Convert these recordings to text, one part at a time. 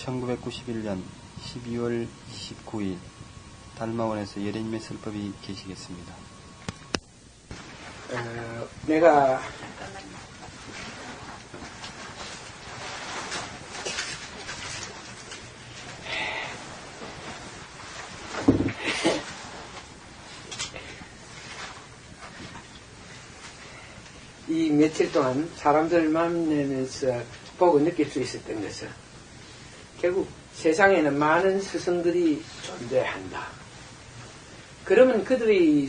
1991년 12월 29일 달마원에서 예레님의 설법이 계시겠습니다. 내가 이 며칠 동안 사람들 만나면서 보고 느낄 수 있었던 것은 결국 세상에는 많은 스승들이 존재한다. 그러면 그들의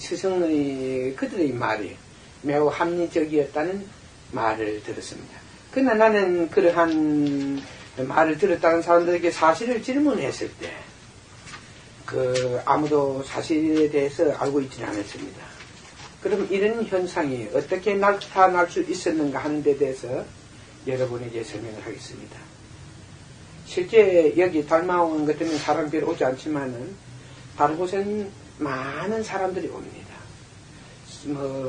그들의 말이 매우 합리적이었다는 말을 들었습니다. 그러나 나는 그러한 말을 들었다는 사람들에게 사실을 질문했을 때 아무도 사실에 대해서 알고 있지는 않았습니다. 그럼 이런 현상이 어떻게 나타날 수 있었는가 하는 데 대해서 여러분에게 설명을 하겠습니다. 실제 여기 달마원 같은 사람들이 오지 않지만은 다른 곳에는 많은 사람들이 옵니다.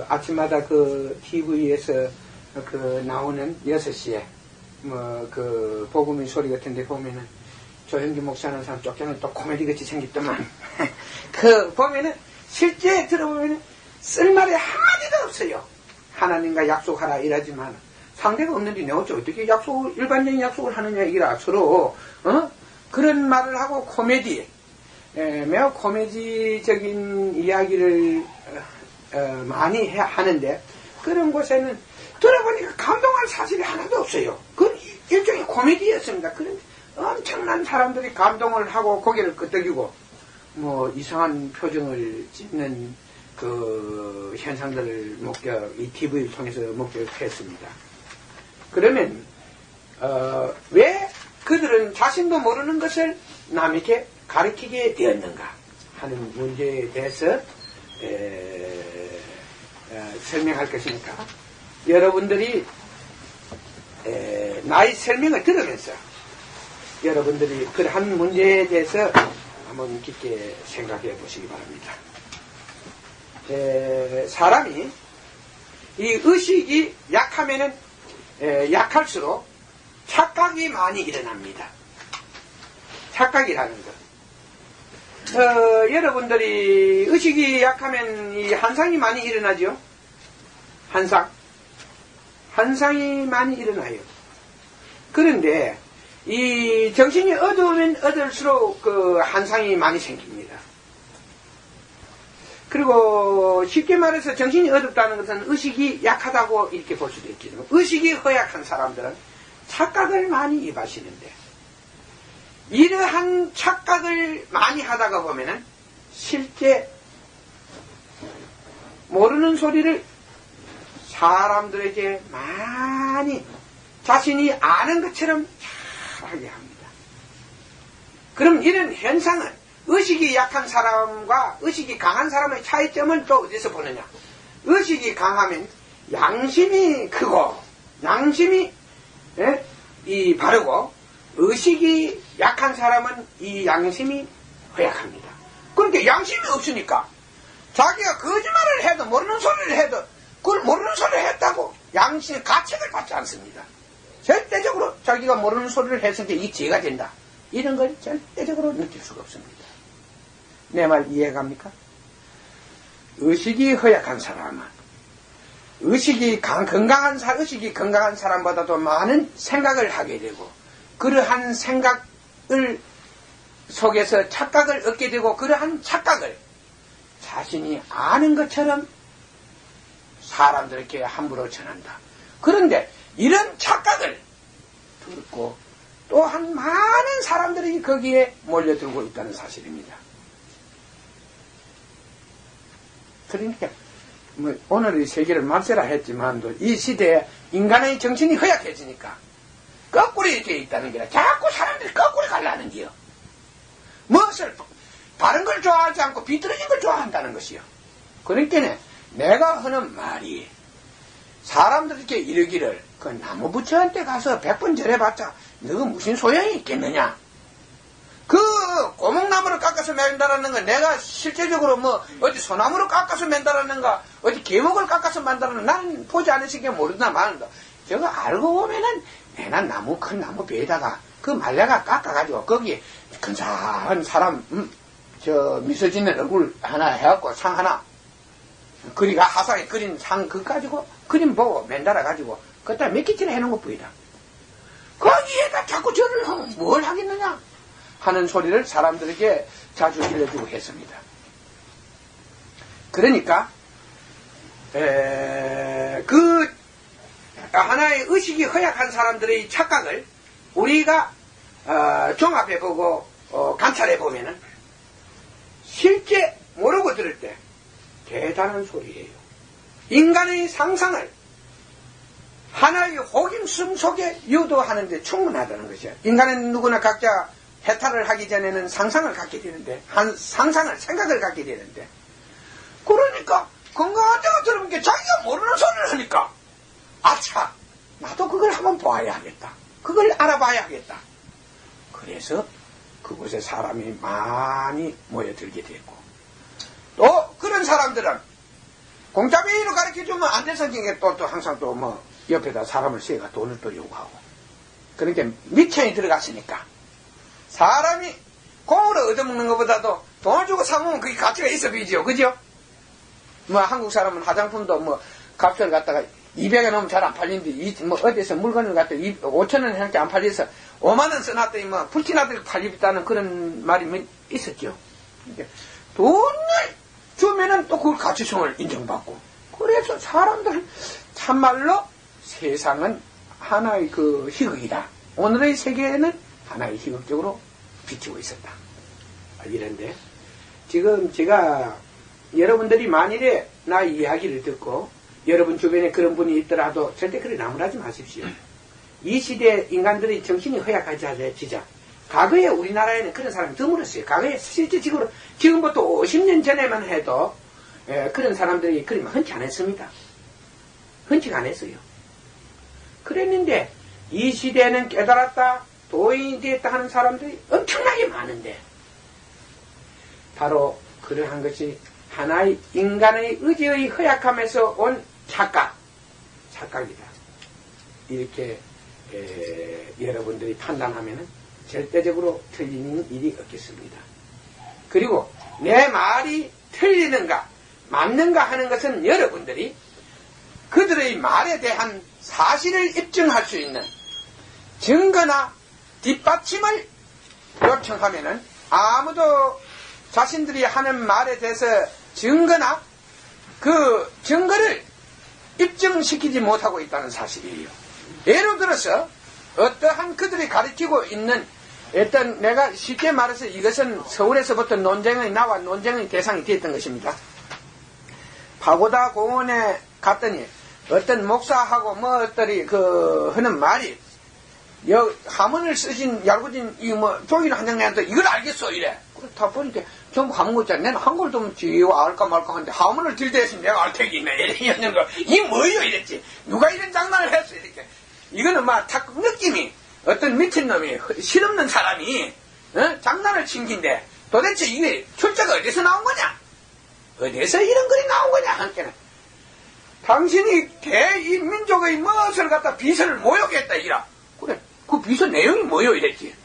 아침마다 TV에서 나오는 6시에 복음의 소리 같은 데 보면은 조영기 목사라는 사람 쫓겨는 또 코미디 같이 생겼더만 보면은 실제 들어보면은 쓸말이 한마디도 없어요. 하나님과 약속하라 이러지만 상대가 없는데 내가 어떻게 일반적인 약속을 하느냐 이라 서로 그런 말을 하고 매우 코미디적인 이야기를 많이 하는데 그런 곳에는 들어보니까 감동할 사실이 하나도 없어요. 그건 일종의 코미디였습니다. 그런데 엄청난 사람들이 감동을 하고 고개를 끄덕이고 이상한 표정을 짓는 그 현상들을 이 TV를 통해서 목격했습니다. 그러면 왜 그들은 자신도 모르는 것을 남에게 가르치게 되었는가 하는 문제에 대해서 설명할 것이니까 여러분들이 나의 설명을 들으면서 여러분들이 그러한 문제에 대해서 한번 깊게 생각해 보시기 바랍니다. 사람이 이 의식이 약하면은 약할수록 착각이 많이 일어납니다. 착각이라는 것. 여러분들이 의식이 약하면 이 환상이 많이 일어나죠. 환상이 많이 일어나요. 그런데 이 정신이 어두우면 어두울수록 환상이 많이 생깁니다. 그리고 쉽게 말해서 정신이 어둡다는 것은 의식이 약하다고 이렇게 볼 수도 있겠지만 의식이 허약한 사람들은 착각을 많이 입하시는데 이러한 착각을 많이 하다가 보면은 실제 모르는 소리를 사람들에게 많이 자신이 아는 것처럼 잘하게 합니다. 그럼 이런 현상은 의식이 약한 사람과 의식이 강한 사람의 차이점을 또 어디서 보느냐? 의식이 강하면 양심이 크고 양심이 바르고 의식이 약한 사람은 이 양심이 허약합니다. 그러니까 양심이 없으니까 자기가 거짓말을 해도 모르는 소리를 해도 그걸 모르는 소리를 했다고 양심 가책을 받지 않습니다. 절대적으로 자기가 모르는 소리를 했을 때 이 죄가 된다. 이런 걸 절대적으로 느낄 수가 없습니다. 내 말 이해갑니까? 의식이 허약한 사람은 의식이 건강한 사람보다도 많은 생각을 하게 되고 그러한 생각을 속에서 착각을 얻게 되고 그러한 착각을 자신이 아는 것처럼 사람들에게 함부로 전한다. 그런데 이런 착각을 듣고 또한 많은 사람들이 거기에 몰려들고 있다는 사실입니다. 그러니까 오늘의 세계를 말세라 했지만 이 시대에 인간의 정신이 허약해지니까 거꾸로 되어 있다는 게 자꾸 사람들이 거꾸로 가려는 게요. 무엇을 바른 걸 좋아하지 않고 비뚤어진 걸 좋아한다는 것이요. 그러니까 내가 하는 말이 사람들에게 이르기를 그 나무 부처한테 가서 100번 절해봤자 너가 무슨 소용이 있겠느냐. 그 고목나무를 깎아서 맨다라는 건 내가 실제적으로 어디 소나무를 깎아서 맨다라는가 어디 계목을 깎아서 만다라는 난 보지 않으시게 모르나 마는가. 저거 알고 보면은 내가 큰 나무 배에다가 그 말려가 깎아가지고 거기 근사한 사람 저 미소 짓는 얼굴 하나 해갖고 상 하나 그리가 하상에 그린 상 그거 가지고 그림 보고 맨달아 가지고 그때 몇 개째나 해놓은 것 보이다. 거기에다 자꾸 절을 하면 뭘 하겠느냐 하는 소리를 사람들에게 자주 일러주고 했습니다. 그러니까 그 하나의 의식이 허약한 사람들의 착각을 우리가 종합해보고 관찰해보면은 실제 모르고 들을 때 대단한 소리예요. 인간의 상상을 하나의 호김숨 속에 유도하는데 충분하다는 것이야. 인간은 누구나 각자 해탈을 하기 전에는 상상을 갖게 되는데 생각을 갖게 되는데 그러니까 건강한 데가 들어보니까 자기가 모르는 소리를 하니까 아차 나도 그걸 한번 보아야 하겠다. 그걸 알아봐야 하겠다. 그래서 그곳에 사람이 많이 모여들게 됐고 또 그런 사람들은 공짜비로 가르쳐주면 안 될 성격에 또 항상 또 뭐 옆에다 사람을 세가 돈을 또 요구하고 그러니까 미천이 들어갔으니까 사람이 공으로 얻어먹는 것보다도 돈을 주고 사먹으면 그게 가치가 있어 보이죠. 그죠? 뭐 한국 사람은 화장품도 뭐 값을 갖다가 200원 넘으면 잘 안 팔리는데 뭐 어디서 물건을 갖다가 5,000원 할게 안 팔려서 5만원 써놨더니 뭐 불티나들 팔리다는 그런 말이 있었죠. 그러니까 돈을 주면은 또 그 가치성을 인정받고 그래서 사람들은 참말로 세상은 하나의 그 희극이다. 오늘의 세계에는 하나의 희극적으로 비치고 있었다. 이런데 지금 제가 여러분들이 만일에 나 이야기를 듣고 여러분 주변에 그런 분이 있더라도 절대 그래 나무라지 마십시오. 이 시대 인간들의 정신이 허약해지자 과거에 우리나라에는 그런 사람이 드물었어요. 과거에 실질적으로 지금부터 50년 전에만 해도 그런 사람들이 그리 흔치 않았습니다. 흔치가 안 했어요. 그랬는데 이 시대에는 깨달았다 도인이 되었다 하는 사람들이 엄청나게 많은데 바로 그러한 것이 하나의 인간의 의지의 허약함에서 온 착각이다. 이렇게 여러분들이 판단하면 절대적으로 틀리는 일이 없겠습니다. 그리고 내 말이 틀리는가 맞는가 하는 것은 여러분들이 그들의 말에 대한 사실을 입증할 수 있는 증거나 뒷받침을 요청하면은 아무도 자신들이 하는 말에 대해서 증거나 그 증거를 입증시키지 못하고 있다는 사실이에요. 예를 들어서 어떠한 그들이 가르치고 있는 일단 내가 쉽게 말해서 이것은 서울에서부터 논쟁의 대상이 되었던 것입니다. 파고다 공원에 갔더니 어떤 목사하고 뭐 어떠리 하는 말이 하문을 쓰신 얄궂은 종이를 한 장 내한테 이걸 알겠어 이래. 다 보니까 전부 한국 있잖아. 내는 한글도 좀 지와 알까 말까 하는데 하문을 들대했으면 내가 알 택이 있네 이랬는 거. 이 뭐예요 이랬지. 누가 이런 장난을 했어 이렇게. 이거는 막 탁 느낌이 어떤 미친놈이 실없는 사람이 장난을 친 긴데 도대체 이게 출처가 어디서 나온 거냐? 어디서 이런 글이 나온 거냐? 한께는 당신이 대인민족의 무엇을 갖다 비서를 모욕했다 이라. 그래 그 비서 내용이 뭐요 이랬지.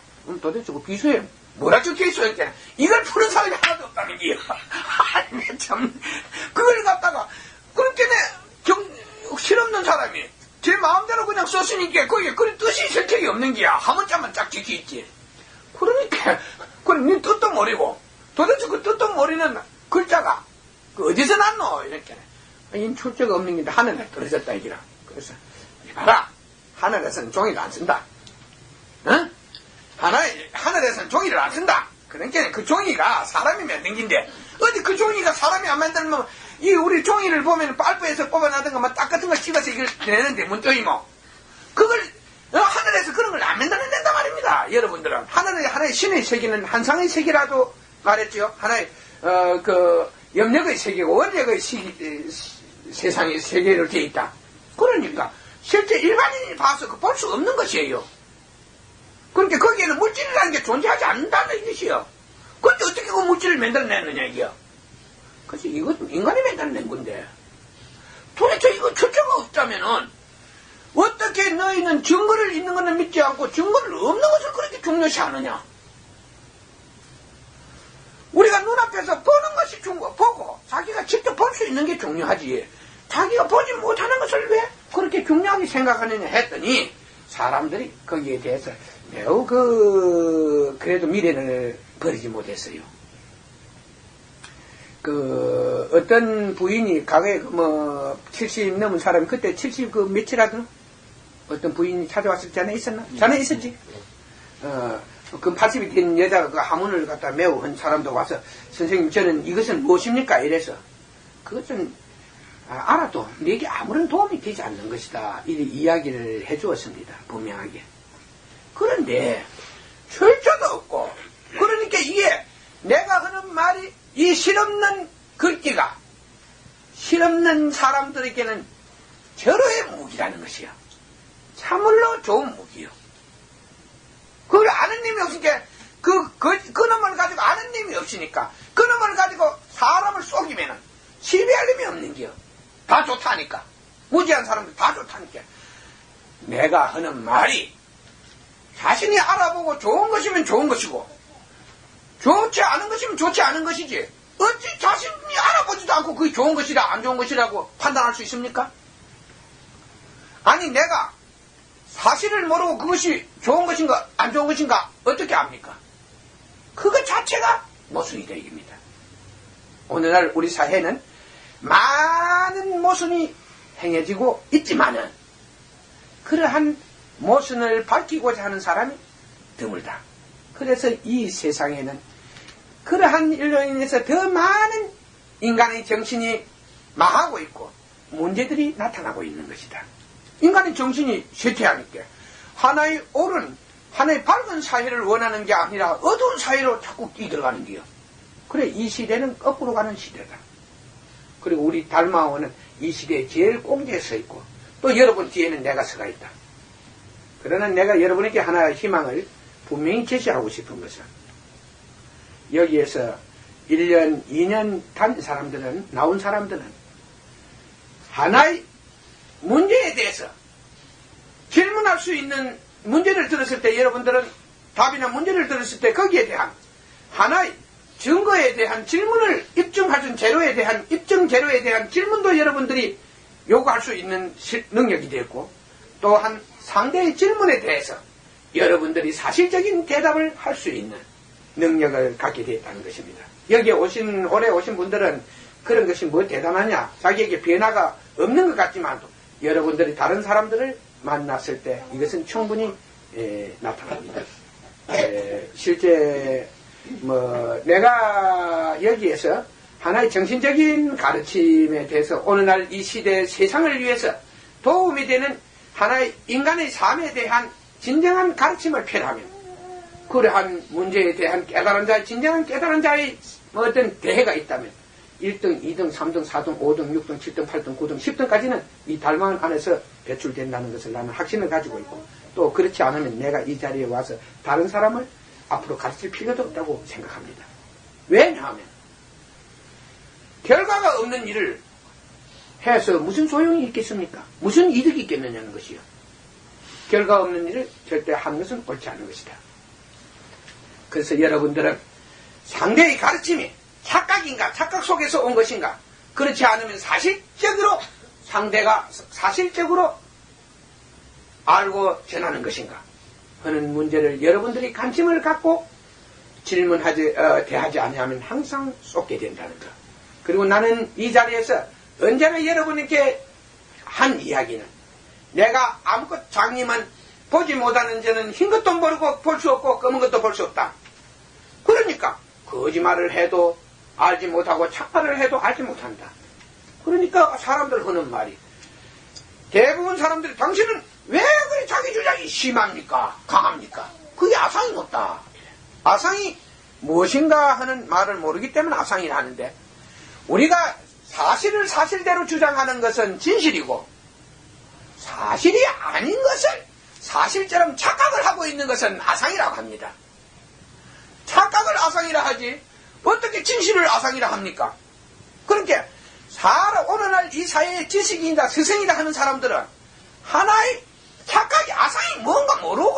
도대체 그 비서에 뭐라 적혀있어 이렇게. 이걸 푸는 사람이 하나도 없다는 게요. 아니 참 그걸 갖다가 그렇게 실없는 사람이 제 마음대로 그냥 썼으니까 거기에 그런 뜻이 있을 적이 없는 게야. 한문자만 쫙 적혀있지. 그러니까 그럼 네 뜻도 모르고 도대체 그 뜻도 모르는 글자가 그 어디서 났노 이렇게. 이 출처가 없는 게 하늘에 떨어졌다 이기라. 그래서 봐라 하늘에서는 종이를 안 쓴다. 응? 하늘에서는 종이를 안 쓴다. 그러니까 그 종이가 사람이 만든 긴데 어디 그 종이가 사람이 안 만들면 이 우리 종이를 보면 빨프에서 뽑아나든가 막 딱 같은 거 찍어서 이걸 내는데 문종이 뭐 그걸 하늘에서 그런 걸 안 만들어낸단 말입니다. 여러분들은 하나의 신의 세계는 한상의 세계라도 말했죠. 하나의 염력의 세계고 원력의 세상의 세계로 되어 있다. 그러니까 실제 일반인이 봐서 볼 수 없는 것이에요. 그러니까 거기에는 물질이라는 게 존재하지 않는다는 뜻이요. 그런데 어떻게 그 물질을 만들어냈느냐 이게요. 그래서 이것은 인간이 만들어낸 건데 도대체 이거 출처가 없다면은 어떤 어떻게 너희는 증거를 있는 것을 믿지 않고 증거를 없는 것을 그렇게 중요시 하느냐? 우리가 눈앞에서 보는 것이 보고 자기가 직접 볼 수 있는 게 중요하지. 자기가 보지 못하는 것을 왜 그렇게 중요하게 생각하느냐 했더니 사람들이 거기에 대해서 매우 그래도 미련을 버리지 못했어요. 어떤 부인이 과거에 70 넘은 사람이 그때 70 며칠 하던 어떤 부인이 찾아왔을 때 자네 있었나? 자네 있었지? 80이 된 여자가 그 하문을 갖다 매우 한 사람도 와서 선생님 저는 이것은 무엇입니까? 이래서 그것은 알아도 내게 아무런 도움이 되지 않는 것이다. 이 이야기를 해주었습니다. 분명하게. 그런데 철저도 없고 그러니까 이게 내가 하는 말이 이 실없는 글귀가 실없는 사람들에게는 절호의 무기라는 것이요. 참을로 좋은 무기요. 그걸 아는 님이 없으니까 그놈을 가지고 아는 님이 없으니까 그놈을 가지고 사람을 속이면은 시비할 놈이 없는 게요. 다 좋다니까. 무지한 사람들 다 좋다니까. 내가 하는 말이 자신이 알아보고 좋은 것이면 좋은 것이고 좋지 않은 것이면 좋지 않은 것이지 어찌 자신이 알아보지도 않고 그게 좋은 것이라 안 좋은 것이라고 판단할 수 있습니까? 아니 내가 사실을 모르고 그것이 좋은 것인가 안 좋은 것인가 어떻게 압니까? 그것 자체가 모순이다 이겁니다. 오늘날 우리 사회는 많은 모순이 행해지고 있지만은 그러한 모순을 밝히고자 하는 사람이 드물다. 그래서 이 세상에는 그러한 일로 인해서 더 많은 인간의 정신이 망하고 있고 문제들이 나타나고 있는 것이다. 인간의 정신이 쇠퇴하니까 하나의 옳은 하나의 밝은 사회를 원하는 게 아니라 어두운 사회로 자꾸 뛰들어가는 게요. 그래 이 시대는 거꾸로 가는 시대다. 그리고 우리 달마원은 이 시대에 제일 꽁지에 서 있고 또 여러분 뒤에는 내가 서가 있다. 그러나 내가 여러분에게 하나의 희망을 분명히 제시하고 싶은 것은 여기에서 1년, 2년 다닌 사람들은 나온 사람들은 하나의 문제에 대해서 질문할 수 있는 문제를 들었을 때 여러분들은 답이나 문제를 들었을 때 거기에 대한 하나의 증거에 대한 질문을 입증하준 재료에 대한 입증 재료에 대한 질문도 여러분들이 요구할 수 있는 능력이 되었고 또한 상대의 질문에 대해서 여러분들이 사실적인 대답을 할 수 있는 능력을 갖게 되었다는 것입니다. 여기에 올해 오신 분들은 그런 것이 뭐 대단하냐 자기에게 변화가 없는 것 같지만 여러분들이 다른 사람들을 만났을 때 이것은 충분히 나타납니다. 실제 내가 여기에서 하나의 정신적인 가르침에 대해서 오늘날 이 시대 세상을 위해서 도움이 되는 하나의 인간의 삶에 대한 진정한 가르침을 펴라면 그러한 문제에 대한 깨달은 자의 진정한 깨달은 자의 어떤 대회가 있다면 1등, 2등, 3등, 4등, 5등, 6등, 7등, 8등, 9등, 10등까지는 이 달망 안에서 배출된다는 것을 나는 확신을 가지고 있고 또 그렇지 않으면 내가 이 자리에 와서 다른 사람을 앞으로 가르칠 필요도 없다고 생각합니다. 왜냐하면 결과가 없는 일을 해서 무슨 소용이 있겠습니까? 무슨 이득이 있겠느냐는 것이요. 결과 없는 일을 절대 하는 것은 옳지 않은 것이다. 그래서 여러분들은 상대의 가르침이 착각인가 착각 속에서 온 것인가 그렇지 않으면 사실적으로 상대가 사실적으로 알고 전하는 것인가 하는 문제를 여러분들이 관심을 갖고 질문하지 대하지 아니하면 항상 쏟게 된다는 것. 그리고 나는 이 자리에서 언제나 여러분에게 한 이야기는 내가 아무것 장님은 보지 못하는 저는 흰 것도 모르고 볼 수 없고 검은 것도 볼 수 없다. 그러니까 거짓말을 해도 알지 못하고 착각을 해도 알지 못한다. 그러니까 사람들 하는 말이 대부분 사람들이 당신은 왜 그리 자기 주장이 심합니까? 강합니까? 그게 아상이 못다. 아상이 무엇인가 하는 말을 모르기 때문에 아상이라 하는데 우리가 사실을 사실대로 주장하는 것은 진실이고 사실이 아닌 것을 사실처럼 착각을 하고 있는 것은 아상이라고 합니다. 착각을 아상이라 하지 어떻게 진실을 아상이라 합니까? 그러니까 오늘날 이 사회의 지식인이다 스승이다 하는 사람들은 하나의 착각이 아상이 뭔가 모르고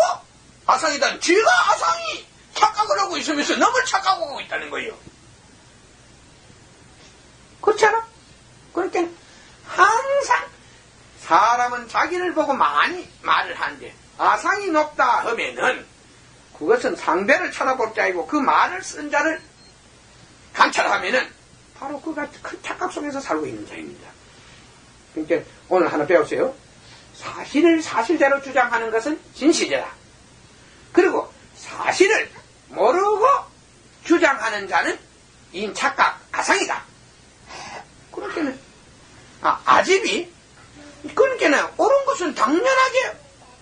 아상이다. 지가 아상이 착각을 하고 있으면서 너무 착각하고 있다는 거예요. 그렇지 않아? 그러니까 항상 사람은 자기를 보고 많이 말을 하는데 아상이 높다 하면은 그것은 상대를 쳐다볼 자이고 그 말을 쓴 자를 관찰하면은 바로 그가 큰 착각 속에서 살고 있는 자입니다. 그러니까 오늘 하나 배우세요. 사실을 사실대로 주장하는 것은 진실이다. 그리고 사실을 모르고 주장하는 자는 인착각, 아상이다. 그러니까는 아집이 그러니까는 옳은 것은 당연하게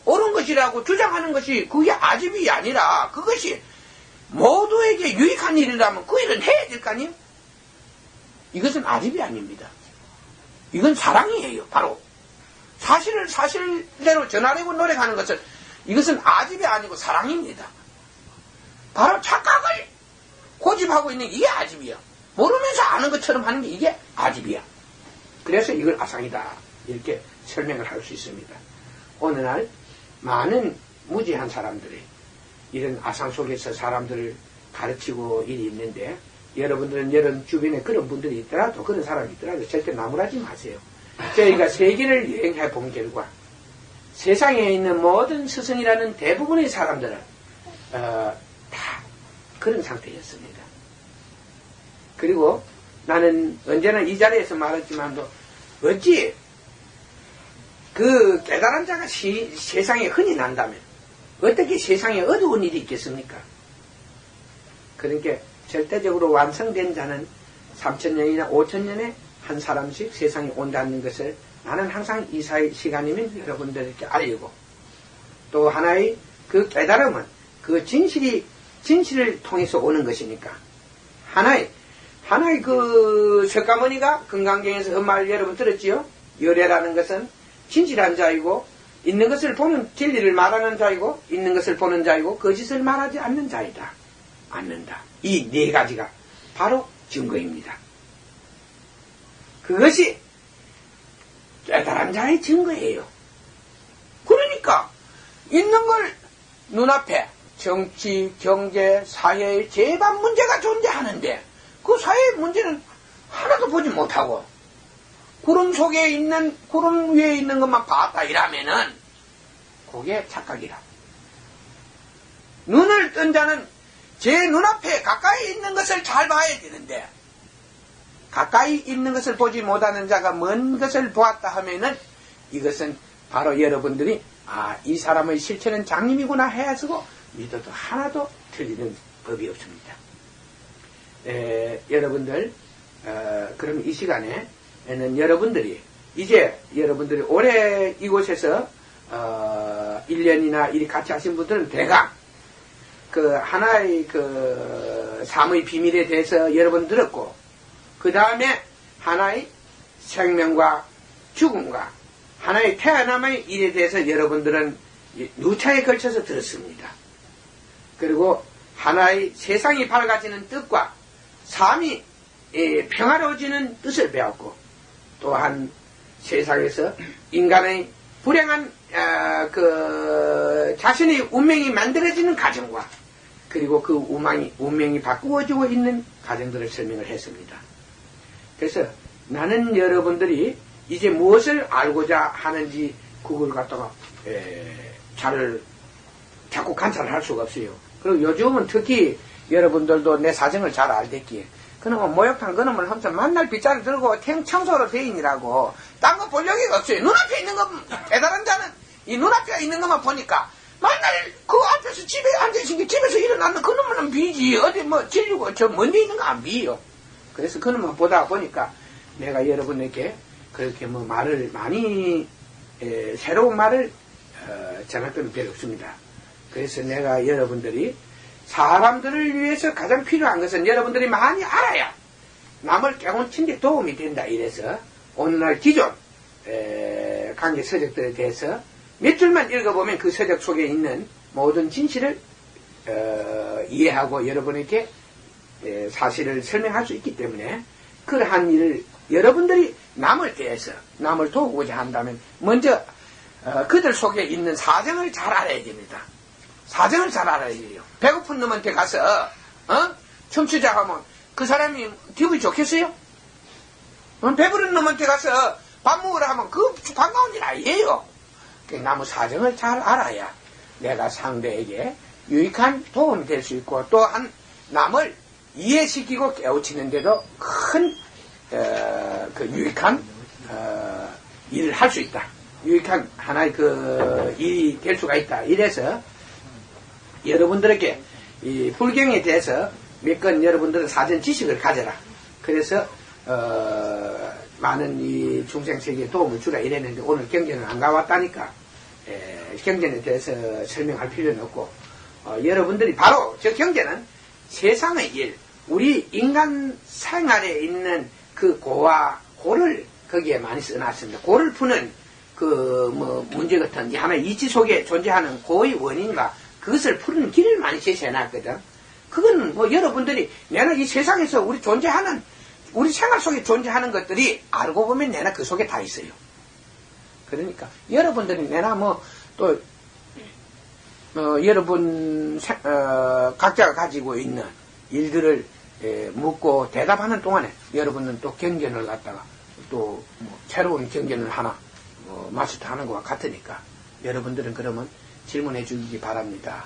옳은 것이라고 주장하는 것이 그게 아집이 아니라 그것이 모두에게 유익한 일이라면 그 일은 해야 될 거 아니에요? 이것은 아집이 아닙니다. 이건 사랑이에요. 바로 사실을 사실대로 전하려고 노력하는 것은 이것은 아집이 아니고 사랑입니다. 바로 착각을 고집하고 있는 게 이게 아집이야. 모르면서 아는 것처럼 하는 게 이게 아집이야. 그래서 이걸 아상이다 이렇게 설명을 할 수 있습니다. 어느 날 많은 무지한 사람들이 이런 아상 속에서 사람들을 가르치고 일이 있는데 여러분들은 여러분 주변에 그런 분들이 있더라도 그런 사람이 있더라도 절대 나무라지 마세요. 저희가 세계를 여행해 본 결과 세상에 있는 모든 스승이라는 대부분의 사람들은 다 그런 상태였습니다. 그리고 나는 언제나 이 자리에서 말했지만도 어찌 그 깨달은 자가 세상에 흔히 난다면 어떻게 세상에 어두운 일이 있겠습니까? 그러니까 절대적으로 완성된 자는 3000년이나 5000년에 한 사람씩 세상에 온다는 것을 나는 항상 이 시간이면 여러분들에게 알리고 또 하나의 그 깨달음은 그 진실을 통해서 오는 것이니까 하나의 그 석가모니가 금강경에서 그 말 여러분 들었지요? 열애라는 것은 진실한 자이고 있는 것을 보는 진리를 말하는 자이고 있는 것을 보는 자이고 거짓을 말하지 않는 자이다. 않는다. 이 네 가지가 바로 증거입니다. 그것이 깨달은 자의 증거예요. 그러니까 있는 걸 눈앞에 정치, 경제, 사회의 재반 문제가 존재하는데 그 사회의 문제는 하나도 보지 못하고 구름 위에 있는 것만 봤다 이라면은 그게 착각이라. 눈을 뜬 자는 제 눈앞에 가까이 있는 것을 잘 봐야 되는데 가까이 있는 것을 보지 못하는 자가 먼 것을 보았다 하면은 이것은 바로 여러분들이 이 사람의 실체는 장님이구나 해야지고 믿어도 하나도 틀리는 법이 없습니다. 여러분들 그럼 이 시간에는 여러분들이 여러분들이 올해 이곳에서 1년이나 일 같이 하신 분들은 대강 그 하나의 그 삶의 비밀에 대해서 여러분 들었고 그 다음에 하나의 생명과 죽음과 하나의 태어남의 일에 대해서 여러분들은 누차에 걸쳐서 들었습니다. 그리고 하나의 세상이 밝아지는 뜻과 삶이 평화로워지는 뜻을 배웠고 또한 세상에서 인간의 불행한 그 자신의 운명이 만들어지는 과정과 그리고 그 운명이 바꾸어지고 있는 과정들을 설명을 했습니다. 그래서 나는 여러분들이 이제 무엇을 알고자 하는지 그걸 갖다가 자꾸 관찰할 수가 없어요. 그리고 요즘은 특히 여러분들도 내 사정을 잘 알댔기에 그놈은 목욕탕 그놈을 하면서 만날 빗자루 들고 청소로 대인이라고 딴 거 볼 여기가 없어요. 눈앞에 있는 것 대단한 자는 이 눈앞에 있는 것만 보니까 만날 그 앞에서 집에 앉아있은 게 집에서 일어나는 그놈은 비지 어디 뭐 질리고 저 먼데 있는 거 안 비요. 그래서 그놈만 보다 보니까 내가 여러분에게 그렇게 뭐 말을 많이 새로운 말을 전할 건 별로 없습니다. 그래서 내가 여러분들이 사람들을 위해서 가장 필요한 것은 여러분들이 많이 알아야 남을 깨우친 데 도움이 된다 이래서 오늘날 기존 강계 서적들에 대해서 몇 줄만 읽어보면 그 서적 속에 있는 모든 진실을 이해하고 여러분에게 사실을 설명할 수 있기 때문에 그러한 일을 여러분들이 남을 대해서 남을 도우고자 한다면 먼저 그들 속에 있는 사정을 잘 알아야 됩니다. 사정을 잘 알아야 돼요. 배고픈 놈한테 가서 춤추자 하면 그 사람이 기분이 좋겠어요? 배부른 놈한테 가서 밥 먹으라 하면 그 반가운 일 아니에요. 나무 사정을 잘 알아야 내가 상대에게 유익한 도움이 될 수 있고 또한 남을 이해시키고 깨우치는데도 큰 유익한 일을 할 수 있다. 유익한 하나의 일이 될 수가 있다. 이래서 여러분들에게 이 불경에 대해서 몇 건 여러분들은 사전 지식을 가져라. 그래서 많은 이 중생세계에 도움을 주라 이랬는데 오늘 경전은 안 가왔다니까 경전에 대해서 설명할 필요는 없고 여러분들이 바로 저 경전은 세상의 일, 우리 인간 생활에 있는 그 고와 고를 거기에 많이 써놨습니다. 고를 푸는 문제 같은 하나의 이치 속에 존재하는 고의 원인과 그것을 푸는 길을 많이 제시해놨거든. 그건 여러분들이 내가 이 세상에서 우리 생활 속에 존재하는 것들이 알고 보면 내가 그 속에 다 있어요. 그러니까 여러분들이 내가 여러분 각자가 가지고 있는 일들을 묻고 대답하는 동안에 여러분은 또 경전을 갖다가 또 새로운 경전을 하나 마스터하는 것과 같으니까 여러분들은 그러면 질문해 주기 바랍니다.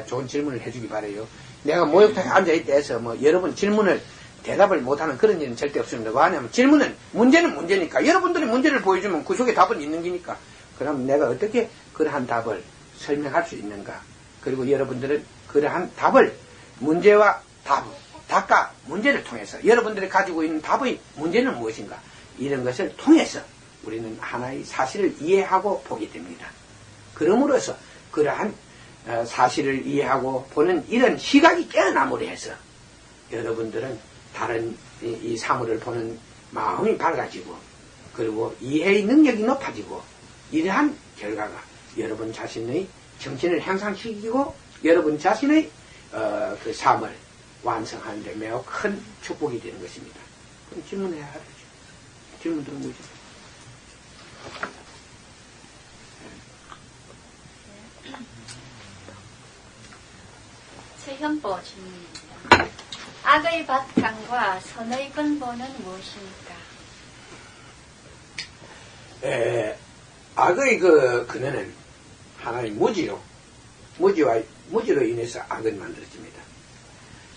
좋은 질문을 해주기 바라요. 내가 모욕탕에 앉아있다 해서 여러분 질문을 대답을 못하는 그런 일은 절대 없습니다. 왜냐하면 문제는 문제니까 여러분들이 문제를 보여주면 그 속에 답은 있는 거니까 그럼 내가 어떻게 그러한 답을 설명할 수 있는가. 그리고 여러분들은 그러한 답을 문제와 답과 문제를 통해서 여러분들이 가지고 있는 답의 문제는 무엇인가 이런 것을 통해서 우리는 하나의 사실을 이해하고 보게 됩니다. 그러므로서 그러한 사실을 이해하고 보는 이런 시각이 깨어남으로 해서 여러분들은 다른 이 사물을 보는 마음이 밝아지고 그리고 이해의 능력이 높아지고 이러한 결과가 여러분 자신의 정신을 향상시키고 여러분 자신의 그 삶을 완성하는 데 매우 큰 축복이 되는 것입니다. 그럼 질문해야 하죠. 질문 들은 거죠. 최현보 질문입니다. 악의 바탕과 선의 근본은 무엇입니까? 악의 근원은 하나의 무지로 인해서 악은 만들어집니다.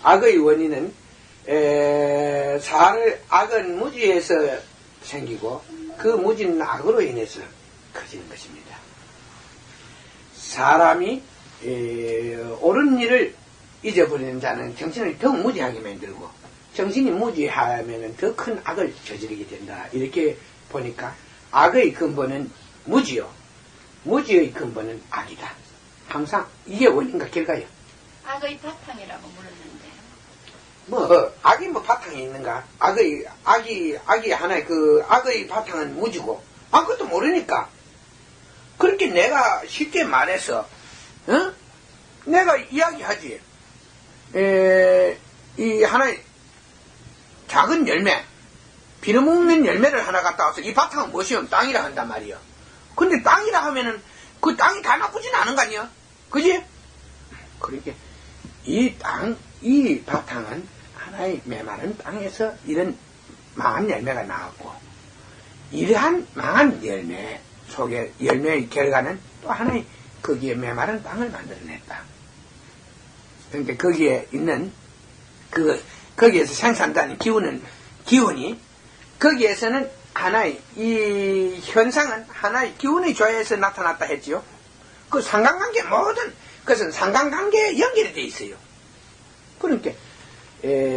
악의 원인은 악은 무지에서 생기고 그 무지는 악으로 인해서 커지는 것입니다. 사람이 옳은 일을 잊어버리는 자는 정신을 더욱 무지하게 만들고 정신이 무지하면 더 큰 악을 저지르게 된다. 이렇게 보니까 악의 근본은 무지요. 무지의 근본은 악이다. 항상 이게 원인과 결과예요. 악의 바탕이라고 물었는데요. 악이 바탕이 있는가? 악이 하나의 악의 바탕은 무지고, 그것도 모르니까. 그렇게 내가 쉽게 말해서, 내가 이야기하지. 이 하나의 작은 열매, 빌어먹는 열매를 하나 갖다 와서 이 바탕은 무엇이요? 땅이라 한단 말이요. 근데 땅이라 하면은 그 땅이 다 나쁘진 않은 거 아니야? 그지? 그러니까 이 바탕은 하나의 메마른 땅에서 이런 망한 열매가 나왔고, 이러한 망한 열매 속에 열매의 결과는 또 하나의 거기에 메마른 땅을 만들어냈다. 그러니까 거기에 있는 거기에서 생산되는 기운이 거기에서는 하나의 이 현상은 하나의 기운의 조화에서 나타났다 했지요. 그 상관관계 모든 그것은 상관관계에 연결이 되어 있어요. 그러니까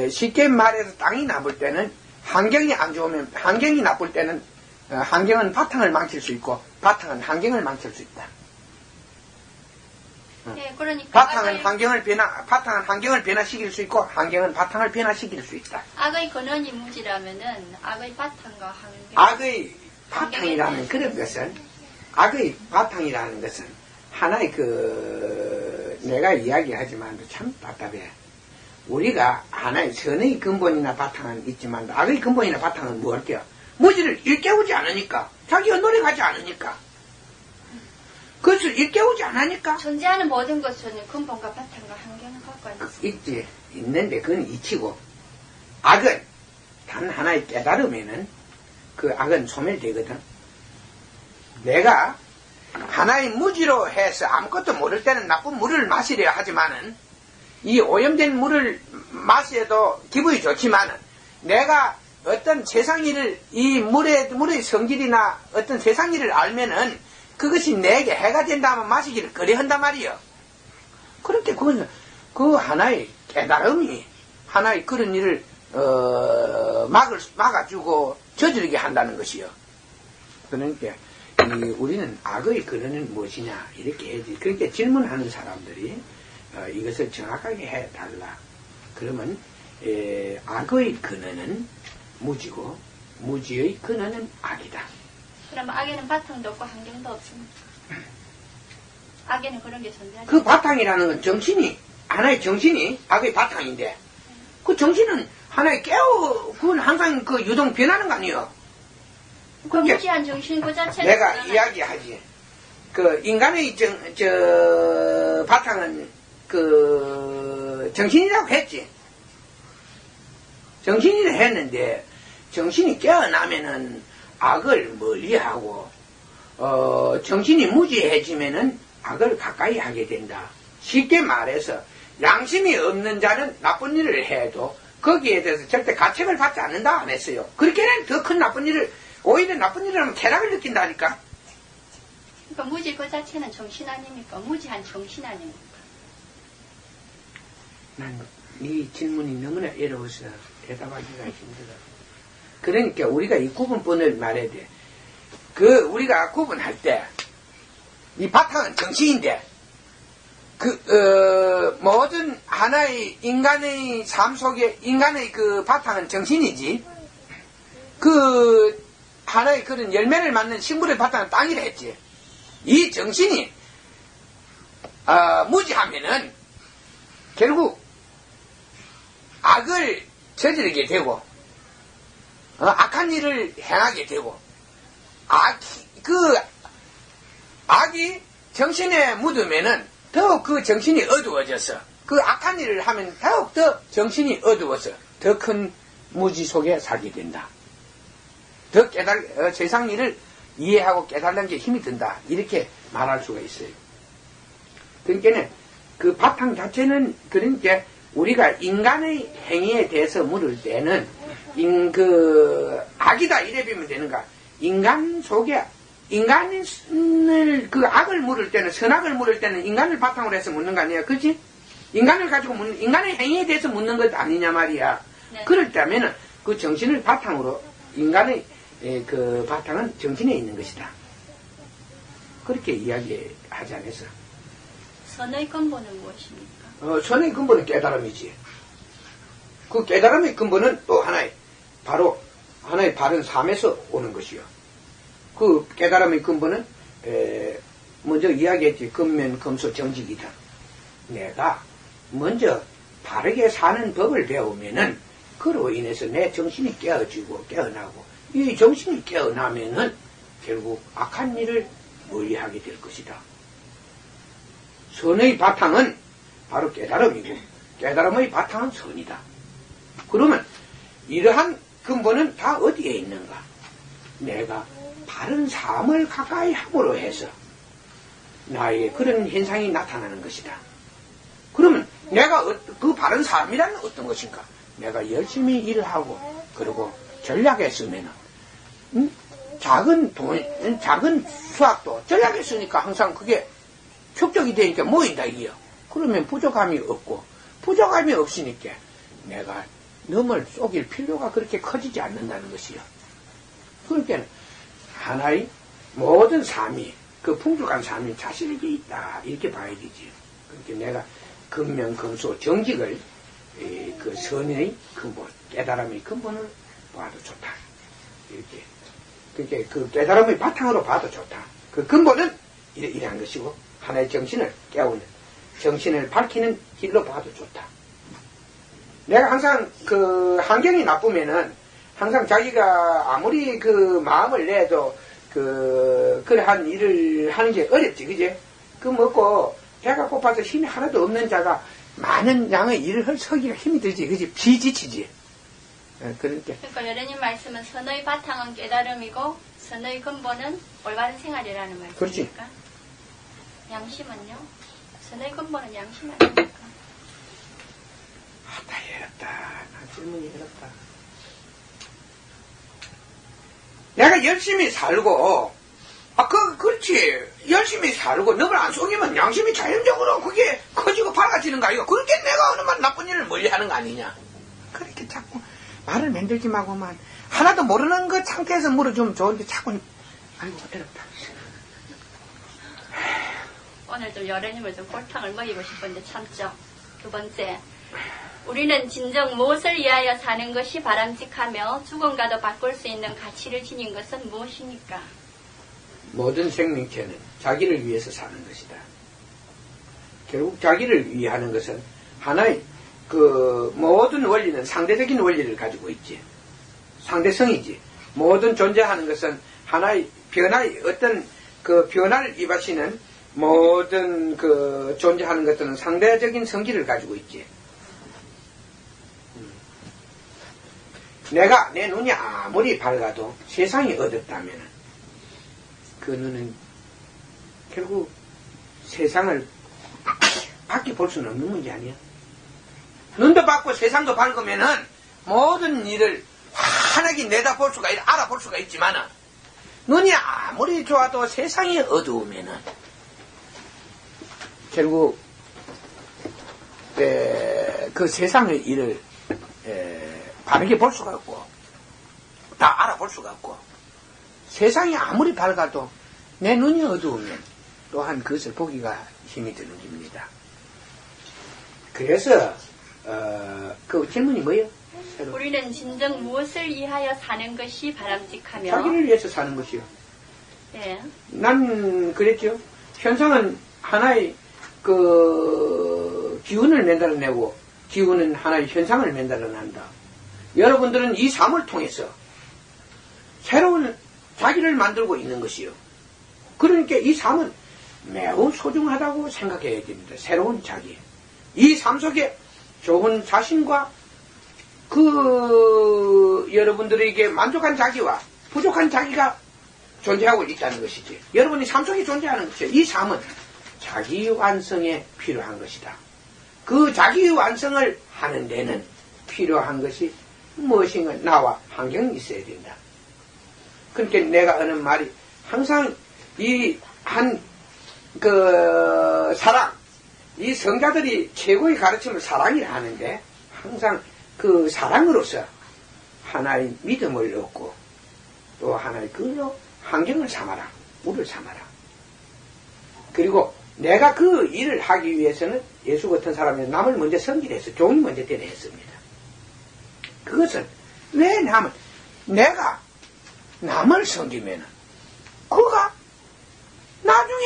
쉽게 말해서 땅이 나쁠 때는 환경이 안 좋으면 환경이 나쁠 때는 환경은 바탕을 망칠 수 있고 바탕은 환경을 망칠 수 있다. 네, 그러니까 바탕은 환경을 변화시킬 수 있고 환경은 바탕을 변화시킬 수 있다. 악의 근원이 무지라면은 악의 바탕과 환경. 악의 바탕이라는 그런 것은 악의 바탕이라는 것은 하나의 내가 이야기하지만 참 답답해. 우리가 하나의 선의 근본이나 바탕은 있지만 악의 근본이나 바탕은 무엇일게요? 무지를 일깨우지 않으니까 자기가 노력하지 않으니까 그것을 일깨우지 않으니까. 존재하는 모든 것은 근본과 바탕과 환경을 갖고 있습니다. 있는데 그건 이치고, 악은 단 하나의 깨달으면은 그 악은 소멸되거든. 내가 하나의 무지로 해서 아무것도 모를 때는 나쁜 물을 마시려 하지만은, 이 오염된 물을 마셔도 기분이 좋지만은, 내가 어떤 세상 일을, 이 물의 성질이나 어떤 세상 일을 알면은 그것이 내게 해가 된다면 마시기를 꺼려한단 말이요. 그런데 그건 그 하나의 깨달음이 하나의 그런 일을 막아주고 저지르게 한다는 것이요. 그러니까 우리는 악의 근원은 무엇이냐 이렇게 해야지. 그러니까 질문하는 사람들이 이것을 정확하게 해달라. 그러면 악의 근원은 무지고 무지의 근원은 악이다. 그러면 악에는 바탕도 없고 환경도 없습니다. 악에는 그런 게 존재하지. 그 바탕이라는 건 정신이, 하나의 정신이 악의 바탕인데, 그 정신은 하나의 그건 항상 그 유동 변하는 거 아니에요? 그 무지한 정신 그 자체는 내가 이야기하지. 그 인간의 바탕은 그 정신이라고 했지. 정신이라 했는데, 정신이 깨어나면은 악을 멀리하고, 정신이 무지해지면은 악을 가까이 하게 된다. 쉽게 말해서, 양심이 없는 자는 나쁜 일을 해도 거기에 대해서 절대 가책을 받지 않는다 안 했어요. 그렇게는 더 큰 나쁜 일을, 오히려 나쁜 일을 하면 쾌락을 느낀다니까. 그러니까 무지 그 자체는 정신 아닙니까? 무지한 정신 아닙니까? 난 네 질문이 너무나 어려워서 대답하기가 힘들어. 그러니까 우리가 이 구분법을 말해야 돼. 우리가 구분할 때, 이 바탕은 정신인데, 모든 하나의 인간의 삶 속에, 인간의 그 바탕은 정신이지, 하나의 그런 열매를 맺는 식물의 바탕은 땅이라 했지. 이 정신이, 무지하면은, 결국, 악을 저지르게 되고, 악한 일을 행하게 되고, 악이 정신에 묻으면은 더욱 그 정신이 어두워져서, 그 악한 일을 하면 더욱 더 정신이 어두워서 더 큰 무지 속에 살게 된다. 더 세상 일을 이해하고 깨달는 게 힘이 든다. 이렇게 말할 수가 있어요. 그러니까는 그 바탕 자체는, 그러니까 우리가 인간의 행위에 대해서 물을 때는 악이다 이래 비면 되는가? 인간 속에, 인간을, 악을 물을 때는, 선악을 물을 때는 인간을 바탕으로 해서 묻는 거 아니야? 그치? 인간을 가지고 인간의 행위에 대해서 묻는 것 아니냐 말이야. 네. 그럴 때면은 그 정신을 바탕으로, 인간의 그 바탕은 정신에 있는 것이다. 그렇게 이야기하지 않았어. 선의 근본은 무엇입니까? 선의 근본은 깨달음이지. 그 깨달음의 근본은 또 하나의 바른 삶에서 오는 것이요. 그 깨달음의 근본은 먼저 이야기했지. 근면 금수 정직이다. 내가 먼저 바르게 사는 법을 배우면은 그로 인해서 내 정신이 깨어지고 깨어나고, 이 정신이 깨어나면은 결국 악한 일을 멀리하게 될 것이다. 선의 바탕은 바로 깨달음이고, 깨달음의 바탕은 선이다. 그러면 이러한 근본은 다 어디에 있는가? 내가 바른 삶을 가까이 함으로 해서 나에게 그런 현상이 나타나는 것이다. 그러면 내가 그 바른 삶이란 어떤 것인가? 내가 열심히 일을 하고, 그리고 전략에 쓰면은, 작은 수학도 전략에 쓰니까 항상 그게 축적이 되니까 모인다 이요. 그러면 부족함이 없고, 부족함이 없으니까 내가 넘을 쏘길 필요가 그렇게 커지지 않는다는 것이요. 그러니까 하나의 모든 삶이, 그 풍족한 삶이 자신에게 있다 이렇게 봐야 되지. 그러니까 내가 근면금수 정직을 그 선의 근본, 깨달음의 근본을 봐도 좋다. 이렇게. 그러니까 그 깨달음의 바탕으로 봐도 좋다. 그 근본은 이러한 것이고, 하나의 정신을 깨우는, 정신을 밝히는 길로 봐도 좋다. 내가 항상 환경이 나쁘면은, 항상 자기가 아무리 마음을 내도 그러한 일을 하는 게 어렵지, 그제? 그 먹고 배가 고파서 힘이 하나도 없는 자가 많은 양의 일을 서기가 힘이 들지, 그지? 비지치지. 그러니까. 그러니까 여러님 말씀은 선의 바탕은 깨달음이고 선의 근본은 올바른 생활이라는 말씀입니까? 그렇지. 양심은요? 선의 근본은 양심 아닙니까? 다 어렵다. 질문이 어렵다. 내가 열심히 살고, 그렇지. 열심히 살고, 너를 안 속이면 양심이 자연적으로 그게 커지고 밝아지는 거 아니야? 그렇게 내가 어느 말 나쁜 일을 멀리 하는 거 아니냐? 그렇게 자꾸 말을 만들지 말고만, 하나도 모르는 그 상태에서 물어주면 좋은데 자꾸, 아이고, 어렵다. 오늘도 여러님을 좀 골탕을 먹이고 싶은데 참죠. 두 번째, 우리는 진정 무엇을 위하여 사는 것이 바람직하며 죽음과도 바꿀 수 있는 가치를 지닌 것은 무엇입니까? 모든 생명체는 자기를 위해서 사는 것이다. 결국 자기를 위하는 것은 하나의 모든 원리는 상대적인 원리를 가지고 있지. 상대성이지. 모든 존재하는 것은 하나의 변화의 어떤 변화를 입하시는 모든 존재하는 것들은 상대적인 성질을 가지고 있지. 내 눈이 아무리 밝아도 세상이 어둡다면 그 눈은 결국 세상을 밖에 볼 수는 없는 문제 아니야. 눈도 밝고 세상도 밝으면은 모든 일을 환하게 내다볼 수가 알아볼 수가 있지만은 눈이 아무리 좋아도 세상이 어두우면은 결국 그 세상의 일을 바르게 볼 수가 없고 다 알아볼 수가 없고 세상이 아무리 밝아도 내 눈이 어두우면 또한 그것을 보기가 힘이 드는 겁니다. 그래서 그 질문이 뭐예요? 우리는 진정 무엇을 위하여 사는 것이 바람직하며 자기를 위해서 사는 것이요. 네. 난 그랬죠. 현상은 하나의 기운을 만들어내고 기운은 하나의 현상을 만들어낸다. 여러분들은 이 삶을 통해서 새로운 자기를 만들고 있는 것이요. 그러니까 이 삶은 매우 소중하다고 생각해야 됩니다. 새로운 자기. 이 삶 속에 좋은 자신과 여러분들에게 만족한 자기와 부족한 자기가 존재하고 있다는 것이지. 여러분이 삶 속에 존재하는 것이요. 이 삶은 자기 완성에 필요한 것이다. 그 자기 완성을 하는 데는 필요한 것이 무엇인가 나와 환경이 있어야 된다. 그러니까 내가 하는 말이 항상 사랑, 이 성자들이 최고의 가르침을 사랑이라 하는데 항상 그 사랑으로서 하나의 믿음을 얻고 또 하나의 환경을 삼아라. 물을 삼아라. 그리고 내가 그 일을 하기 위해서는 예수 같은 사람이 남을 먼저 섬기해서 종이 먼저 되려 했습니다. 그것은 왜 내가 남을 섬기면은 그가 나중에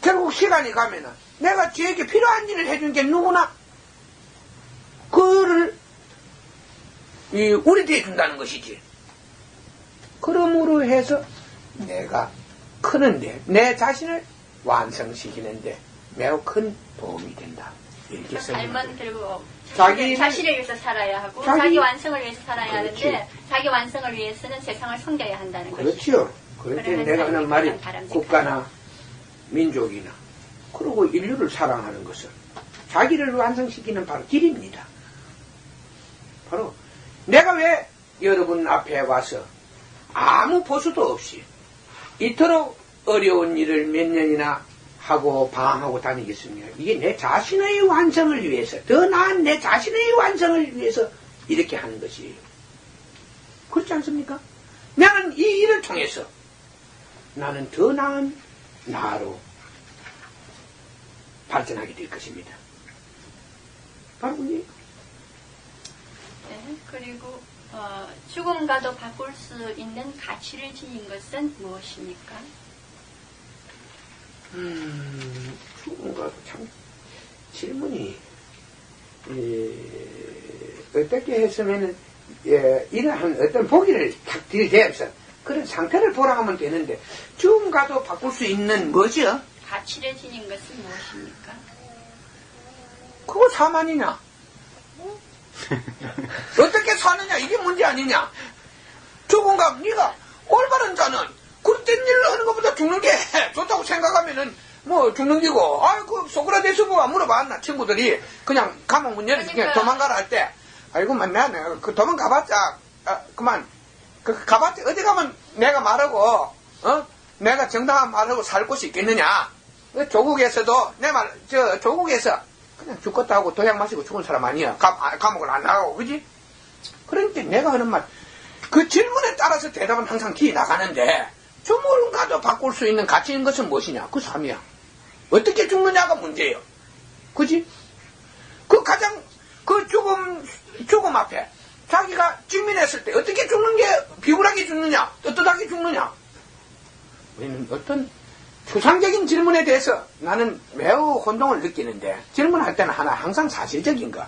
결국 시간이 가면은 내가 저에게 필요한 일을 해준 게 누구나 그를 우리한테 해준다는 것이지. 그러므로 해서 내가 크는데 내 자신을 완성시키는데 매우 큰 도움이 된다. 이렇게 삶은 결국 자기를 위해서 살아야 하고 자기 완성을 위해서 살아야 하는데 자기 완성을 위해서는 세상을 섬겨야 한다는 것이죠. 그렇죠. 그런데 내가 하는 말이 국가나 민족이나 그리고 인류를 사랑하는 것은 자기를 완성시키는 바로 길입니다. 바로 내가 왜 여러분 앞에 와서 아무 보수도 없이 이토록 어려운 일을 몇 년이나 하고 방황하고 다니겠습니까? 이게 내 자신의 완성을 위해서, 더 나은 내 자신의 완성을 위해서 이렇게 하는 것이에요. 그렇지 않습니까? 나는 이 일을 통해서 나는 더 나은 나로 발전하게 될 것입니다. 바로 그게. 네, 그리고 죽음과도 바꿀 수 있는 가치를 지닌 것은 무엇입니까? 죽음과도 참 질문이 어떻게 했으면은 이러한 어떤 보기를 탁 들이대서 그런 상태를 보라하면 되는데 죽음과도 바꿀 수 있는 뭐죠? 가치를 지닌 것은 무엇입니까? 그거 사만이냐? 어떻게 사느냐 이게 문제 아니냐? 죽음과 네가 올바른 자는 그릇된 일을 하는 것보다 죽는 게 좋다고 생각하면은 뭐 죽는 기고 아이고 소크라테스 뭐가 물어봤나 친구들이 그냥 감옥 문 열어서 그냥 도망가라 할 때 아이고 내가 그 도망가봤자 그만 그 가봤자 어디 가면 내가 말하고 내가 정당한 말하고 살 곳이 있겠느냐? 조국에서도 내 말 조국에서 그냥 죽겠다 하고 도약 마시고 죽은 사람 아니야. 감옥을 안 나가고 그지? 그러니까 내가 하는 말 그 질문에 따라서 대답은 항상 기이 나가는데 죽음과도 바꿀 수 있는 가치 있는 것은 무엇이냐? 그 삶이야. 어떻게 죽느냐가 문제예요. 그지? 그 가장 그 죽음 앞에 자기가 직면했을 때 어떻게 죽는 게 비굴하게 죽느냐? 떳떳하게 죽느냐? 우리는 어떤 추상적인 질문에 대해서 나는 매우 혼동을 느끼는데 질문할 때는 하나 항상 사실적인 거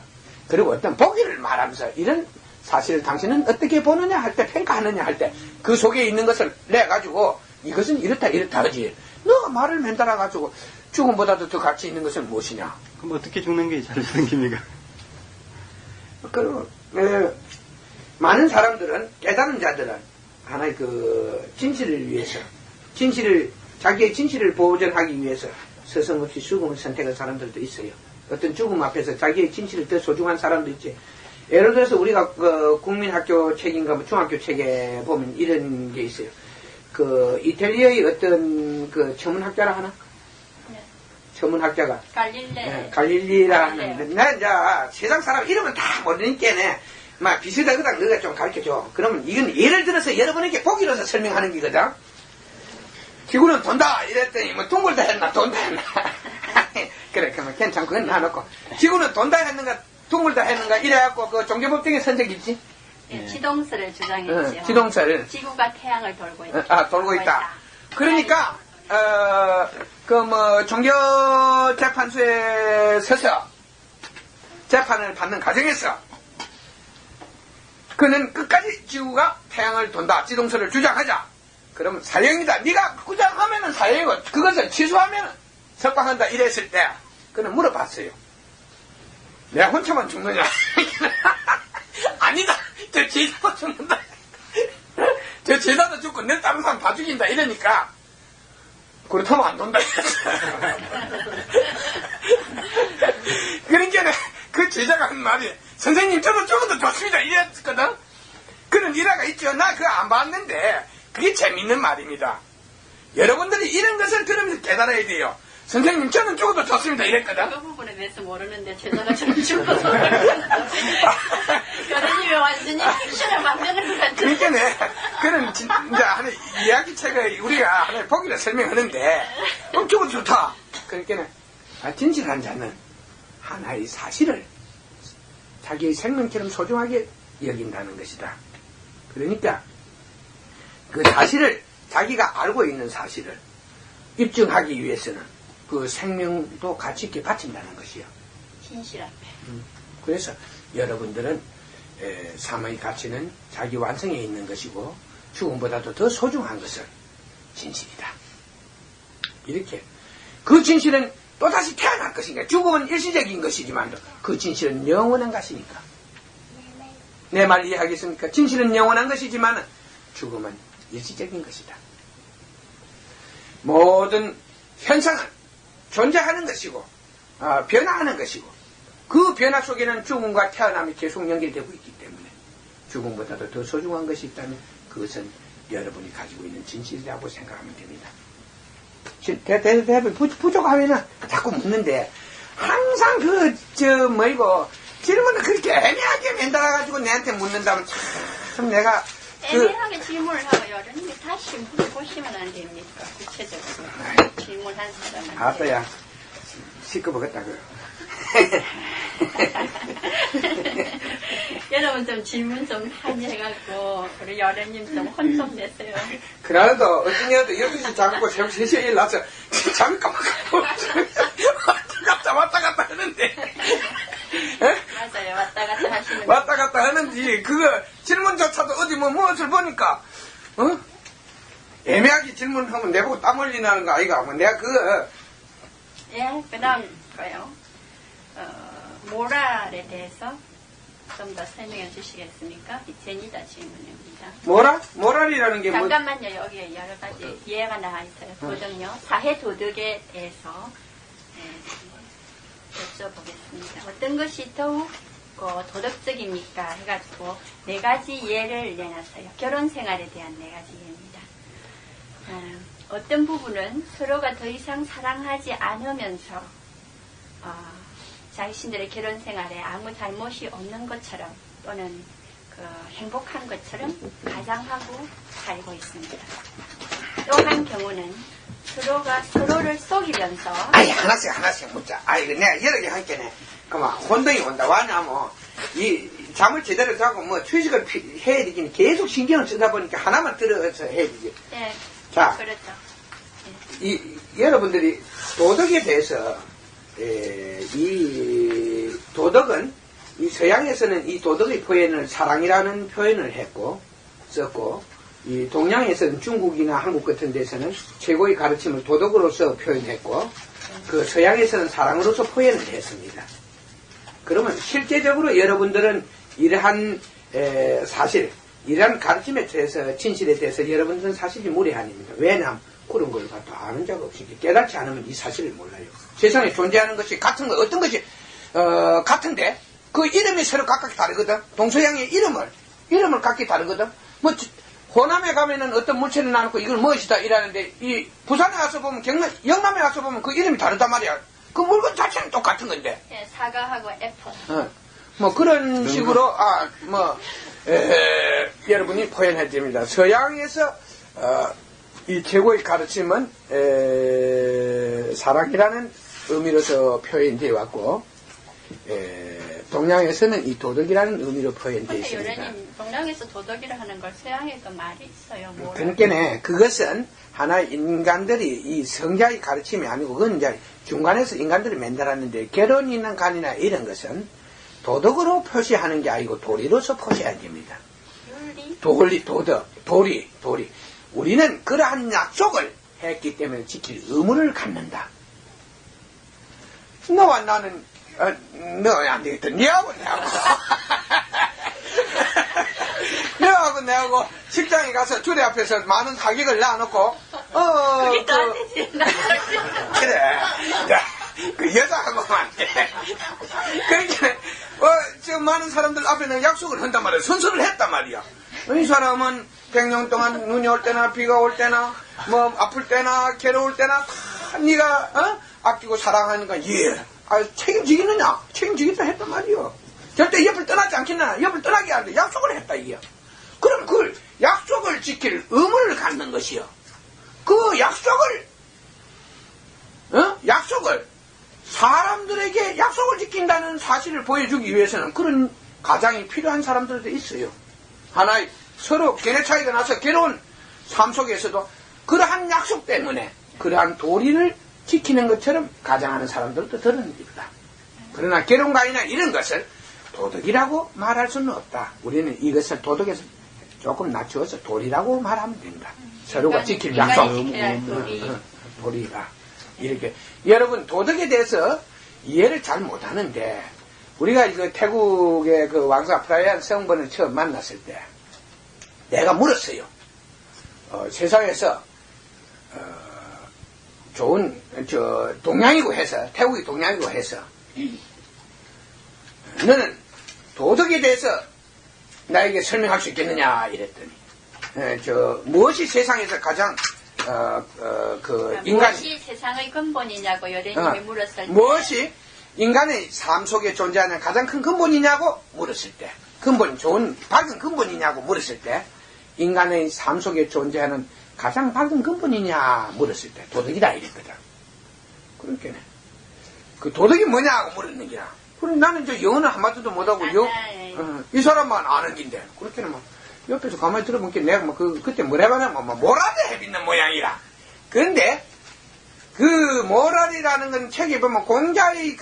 그리고 어떤 보기를 말하면서 이런 사실을 당신은 어떻게 보느냐 할 때 평가하느냐 할 때 그 속에 있는 것을 내가지고 이것은 이렇다 하지 너가 말을 맨달아 가지고 죽음보다도 더 가치 있는 것은 무엇이냐? 그럼 어떻게 죽는 게 잘 생깁니까? 그리고 많은 사람들은 깨달은 자들은 하나의 그 진실을 위해서 자기의 진실을 보존하기 위해서 서슴없이 죽음을 선택한 사람들도 있어요. 어떤 죽음 앞에서 자기의 진실을 더 소중한 사람도 있지. 예를 들어서 우리가 그 국민학교 책인가 뭐 중학교 책에 보면 이런 게 있어요. 그 이탈리아의 어떤 그 천문학자라 하나? 네. 천문학자가 갈릴레라 하는데 나 이제 세상 사람 이름은 다 모르니까네 막 비슷하거든 너가 좀 가르쳐줘. 그러면 이건 예를 들어서 여러분에게 보기로서 설명하는 거거든. 지구는 돈다 이랬더니 뭐 둥글다 했나 돈다 했나 그래 그러면 괜찮고 그건 놔놓고 지구는 돈다 했는가 둥글다 했는가 이래갖고 그 종교법정에 선 적 있지? 네, 지동설을 주장했죠. 지동설 지구가 태양을 돌고 있다. 돌고 있다. 그러니까 그 뭐 종교 재판소에 서서 재판을 받는 과정에서 그는 끝까지 지구가 태양을 돈다 지동설을 주장하자. 그러면 사형이다. 네가 주장하면은 사형이고 그것을 취소하면은 석방한다 이랬을 때 그는 물어봤어요. 내가 혼자만 죽느냐? 아니다. 저 제자도 죽는다. 저 제자도 죽고 내 다른 사람 다 죽인다 이러니까 그렇다면 안 돈다. 그러니까 그 제자가 한 말이 선생님 저도 죽어도 좋습니다 이랬거든. 그런 일화가 있죠. 나 그거 안 봤는데 그게 재밌는 말입니다. 여러분들이 이런 것을 들으면서 깨달아야 돼요. 선생님 저는 죽어도 좋습니다 이랬거든. 그 부분에 대해서 모르는데 제자가 좀 죽어서 여러님이 완전히 픽션을 만드는 것 같아요. 그러니까네 그런 진짜 하나의 이야기책을 우리가 하나의 보기를 설명하는데 죽어도 좋다. 그러니까는 진실한 자는 하나의 사실을 자기의 생명처럼 소중하게 여긴다는 것이다. 그러니까 그 사실을 자기가 알고 있는 사실을 입증하기 위해서는 그 생명도 가치 있게 바친다는 것이요. 진실 앞에. 그래서 여러분들은 삶의 가치는 자기 완성에 있는 것이고 죽음보다도 더 소중한 것은 진실이다. 이렇게 그 진실은 또다시 태어날 것이니까 죽음은 일시적인 것이지만 그 진실은 영원한 것이니까 내 말 이해하겠습니까? 진실은 영원한 것이지만 죽음은 일시적인 것이다. 모든 현상은 존재하는 것이고 변화하는 것이고 그 변화 속에는 죽음과 태어남이 계속 연결되고 있기 때문에 죽음보다도 더 소중한 것이 있다면 그것은 여러분이 가지고 있는 진실이라고 생각하면 됩니다. 대답이 부족하면은 자꾸 묻는데 항상 질문을 그렇게 애매하게 만들어가지고 내한테 묻는다면 참 내가 애매하게 질문을 하고 여러분이 다시 물어보시면 안 됩니까? 구체적으로 질문한 사람한테. 아빠야 시끄럽겠다 그. 여러분 좀 질문 좀 많이 해갖고 우리 여래님 좀 혼 좀 내세요. 그날도 어떤 애도 12시 자고 새벽 3시에 일어나서 잠이 까먹고 왔다 갔다 하는데 맞아요. 왔다 갔다 하시는 왔다 갔다 하는지 그거 질문조차도 어디 무엇을 보니까 애매하게 질문하면 내보고 땀 흘리는 거 아이가? 뭐 내가 그거 예, 그 다음 거요. 모랄에 대해서 좀 더 설명해 주시겠습니까? 제니다 질문입니다. 모랄이라는 게 뭐? 잠깐만요. 여기에 여러 가지 이해가 나와 있어요. 도덕요. 사회 도덕에 대해서 여쭤보겠습니다. 어떤 것이 더욱 도덕적입니까? 해가지고 네 가지 예를 내놨어요. 결혼 생활에 대한 네 가지 예입니다. 어떤 부분은 서로가 더 이상 사랑하지 않으면서 자신들의 결혼 생활에 아무 잘못이 없는 것처럼 또는 행복한 것처럼 가장하고 살고 있습니다. 또 한 경우는 서로가 서로를 속이면서 하나씩 묻자. 내가 여러 개 할게네. 그만 혼동이 온다. 왜냐면 이 잠을 제대로 자고 뭐 휴식을 해야 되긴 계속 신경을 쓰다 보니까 하나만 들어서 해야 되지. 네, 자, 그렇죠. 여러분들이 도덕에 대해서 이 도덕은 이 서양에서는 이 도덕의 표현을 사랑이라는 표현을 썼고 이 동양에서는 중국이나 한국 같은 데서는 최고의 가르침을 도덕으로서 표현했고 그 서양에서는 사랑으로서 표현을 했습니다. 그러면 실제적으로 여러분들은 이러한 사실, 이러한 가르침에 대해서 진실에 대해서 여러분들은 사실이 무례한입니다. 왜냐하면 그런 걸 갖다 아는 자가 없으니까 깨닫지 않으면 이 사실을 몰라요. 세상에 존재하는 것이 같은 거 어떤 것이 같은데 그 이름이 서로 각각 다르거든. 동서양의 이름을 각기 다르거든. 뭐 호남에 가면은 어떤 물체를 나놓고 이걸 무엇이다 이라는데 이 부산에 가서 보면 영남에 가서 보면 그 이름이 다르단 말이야. 그 물건 자체는 똑같은 건데. 네, 사과하고 애플. 뭐 그런 식으로 여러분이 표현해 됩니다. 서양에서 이 최고의 가르침은 사랑이라는 의미로서 표현되어 왔고 동양에서는 이 도덕이라는 의미로 표현되어 있습니다. 요래님 동양에서 도덕이라 하는 걸 서양에도 말이 있어요. 그러니까 그것은 하나의 인간들이 이 성자의 가르침이 아니고 그건 이제 중간에서 인간들이 만들었는데 결혼이 있는 간이나 이런 것은 도덕으로 표시하는 게 아니고 도리로서 표시해야 됩니다. 도리. 우리는 그러한 약속을 했기 때문에 지킬 의무를 갖는다. 너와 나는 너 안 되겠다. 너하고 내하고 식당에 가서 주례 앞에서 많은 가격을 놔놓고 그게 또 안 되지. 그래 그 여자하고만 그러니까 저 많은 사람들 앞에는 약속을 한단 말이야. 선서를 했단 말이야. 이 사람은 100년 동안 눈이 올 때나 비가 올 때나 뭐 아플 때나 괴로울 때나 다 네가 아끼고 사랑하니까 책임지겠느냐? 책임지겠다 했단 말이야. 절대 옆을 떠나지 않겠나? 옆을 떠나게 하는데 약속을 했다 이게. 그럼 그 약속을 지킬 의무를 갖는 것이요. 그 약속을 사람들에게 약속을 지킨다는 사실을 보여주기 위해서는 그런 가장이 필요한 사람들도 있어요. 하나의 서로 견해 차이가 나서 괴로운 삶 속에서도 그러한 약속 때문에 그러한 도리를 지키는 것처럼 가장하는 사람들도 드러납니다. 그러나 결혼관이나 이런 것을 도덕이라고 말할 수는 없다. 우리는 이것을 도덕에서 조금 낮추어서 도리라고 말하면 된다. 서로가 지킬 약속. 도리가. 이렇게. 여러분, 도덕에 대해서 이해를 잘 못하는데, 우리가 그 태국의 그 왕사 프라이안 성본을 처음 만났을 때, 내가 물었어요. 세상에서, 좋은, 동양이고 해서, 태국이 동양이고 해서, 너는 도덕에 대해서 나에게 설명할 수 있겠느냐, 이랬더니, 무엇이 세상에서 가장, 무엇이 세상의 근본이냐고 여래님이 물었을 때. 무엇이 인간의 삶 속에 존재하는 가장 큰 근본이냐고 물었을 때, 밝은 근본이냐고 물었을 때, 인간의 삶 속에 존재하는 가장 밝은 근본이냐 물었을 때, 도덕이다 이랬거든. 그러니까, 그 도덕이 뭐냐고 물었는 게야. 그럼 나는 영어는 한마디도 못하고, 이 사람만 아는 긴데. 그렇게는 옆에서 가만히 들어보니까 내가 그때 뭘 해봤냐면, 모랄을 해빚는 모양이라. 그런데, 그 모랄이라는 건 책에 보면 공자의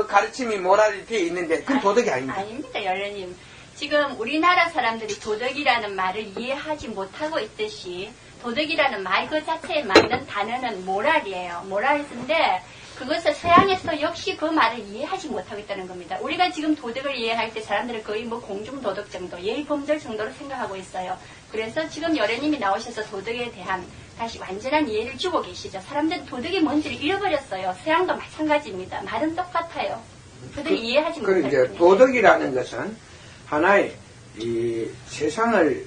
가르침이 모랄이 되어 있는데, 그건 도덕이 아닙니다. 아닙니다, 여래님. 지금 우리나라 사람들이 도덕이라는 말을 이해하지 못하고 있듯이, 도덕이라는 말 그 자체에 맞는 단어는 모랄이에요. 모랄인데 그것을 서양에서 역시 그 말을 이해하지 못하고 있다는 겁니다. 우리가 지금 도덕을 이해할 때 사람들은 거의 뭐 공중도덕 정도, 예의범절 정도로 생각하고 있어요. 그래서 지금 여래님이 나오셔서 도덕에 대한 다시 완전한 이해를 주고 계시죠. 사람들은 도덕이 뭔지를 잃어버렸어요. 서양도 마찬가지입니다. 말은 똑같아요. 그들이 이해하지 못할 이제 뿐이에요. 도덕이라는 것은 하나의 이 세상을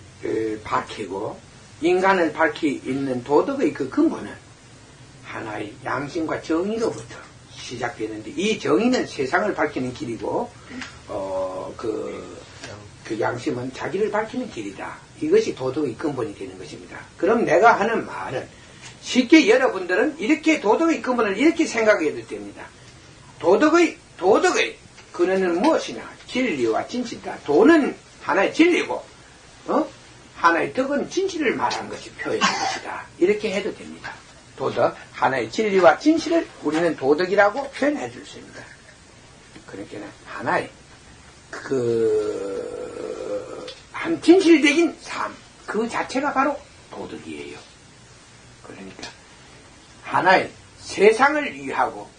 밝히고 인간을 밝히 있는 도덕의 그 근본은 하나의 양심과 정의로부터 시작되는데, 이 정의는 세상을 밝히는 길이고 그 양심은 자기를 밝히는 길이다. 이것이 도덕의 근본이 되는 것입니다. 그럼 내가 하는 말은 쉽게 여러분들은 이렇게 도덕의 근본을 이렇게 생각해도 됩니다. 도덕의 근원은 무엇이냐? 진리와 진실이다. 도는 하나의 진리고 하나의 덕은 진실을 말하는 것이 표현인 것이다. 이렇게 해도 됩니다. 도덕, 하나의 진리와 진실을 우리는 도덕이라고 표현해 줄 수 있습니다. 그러니까 하나의 한 진실적인 삶, 그 자체가 바로 도덕이에요. 그러니까 하나의 세상을 위하고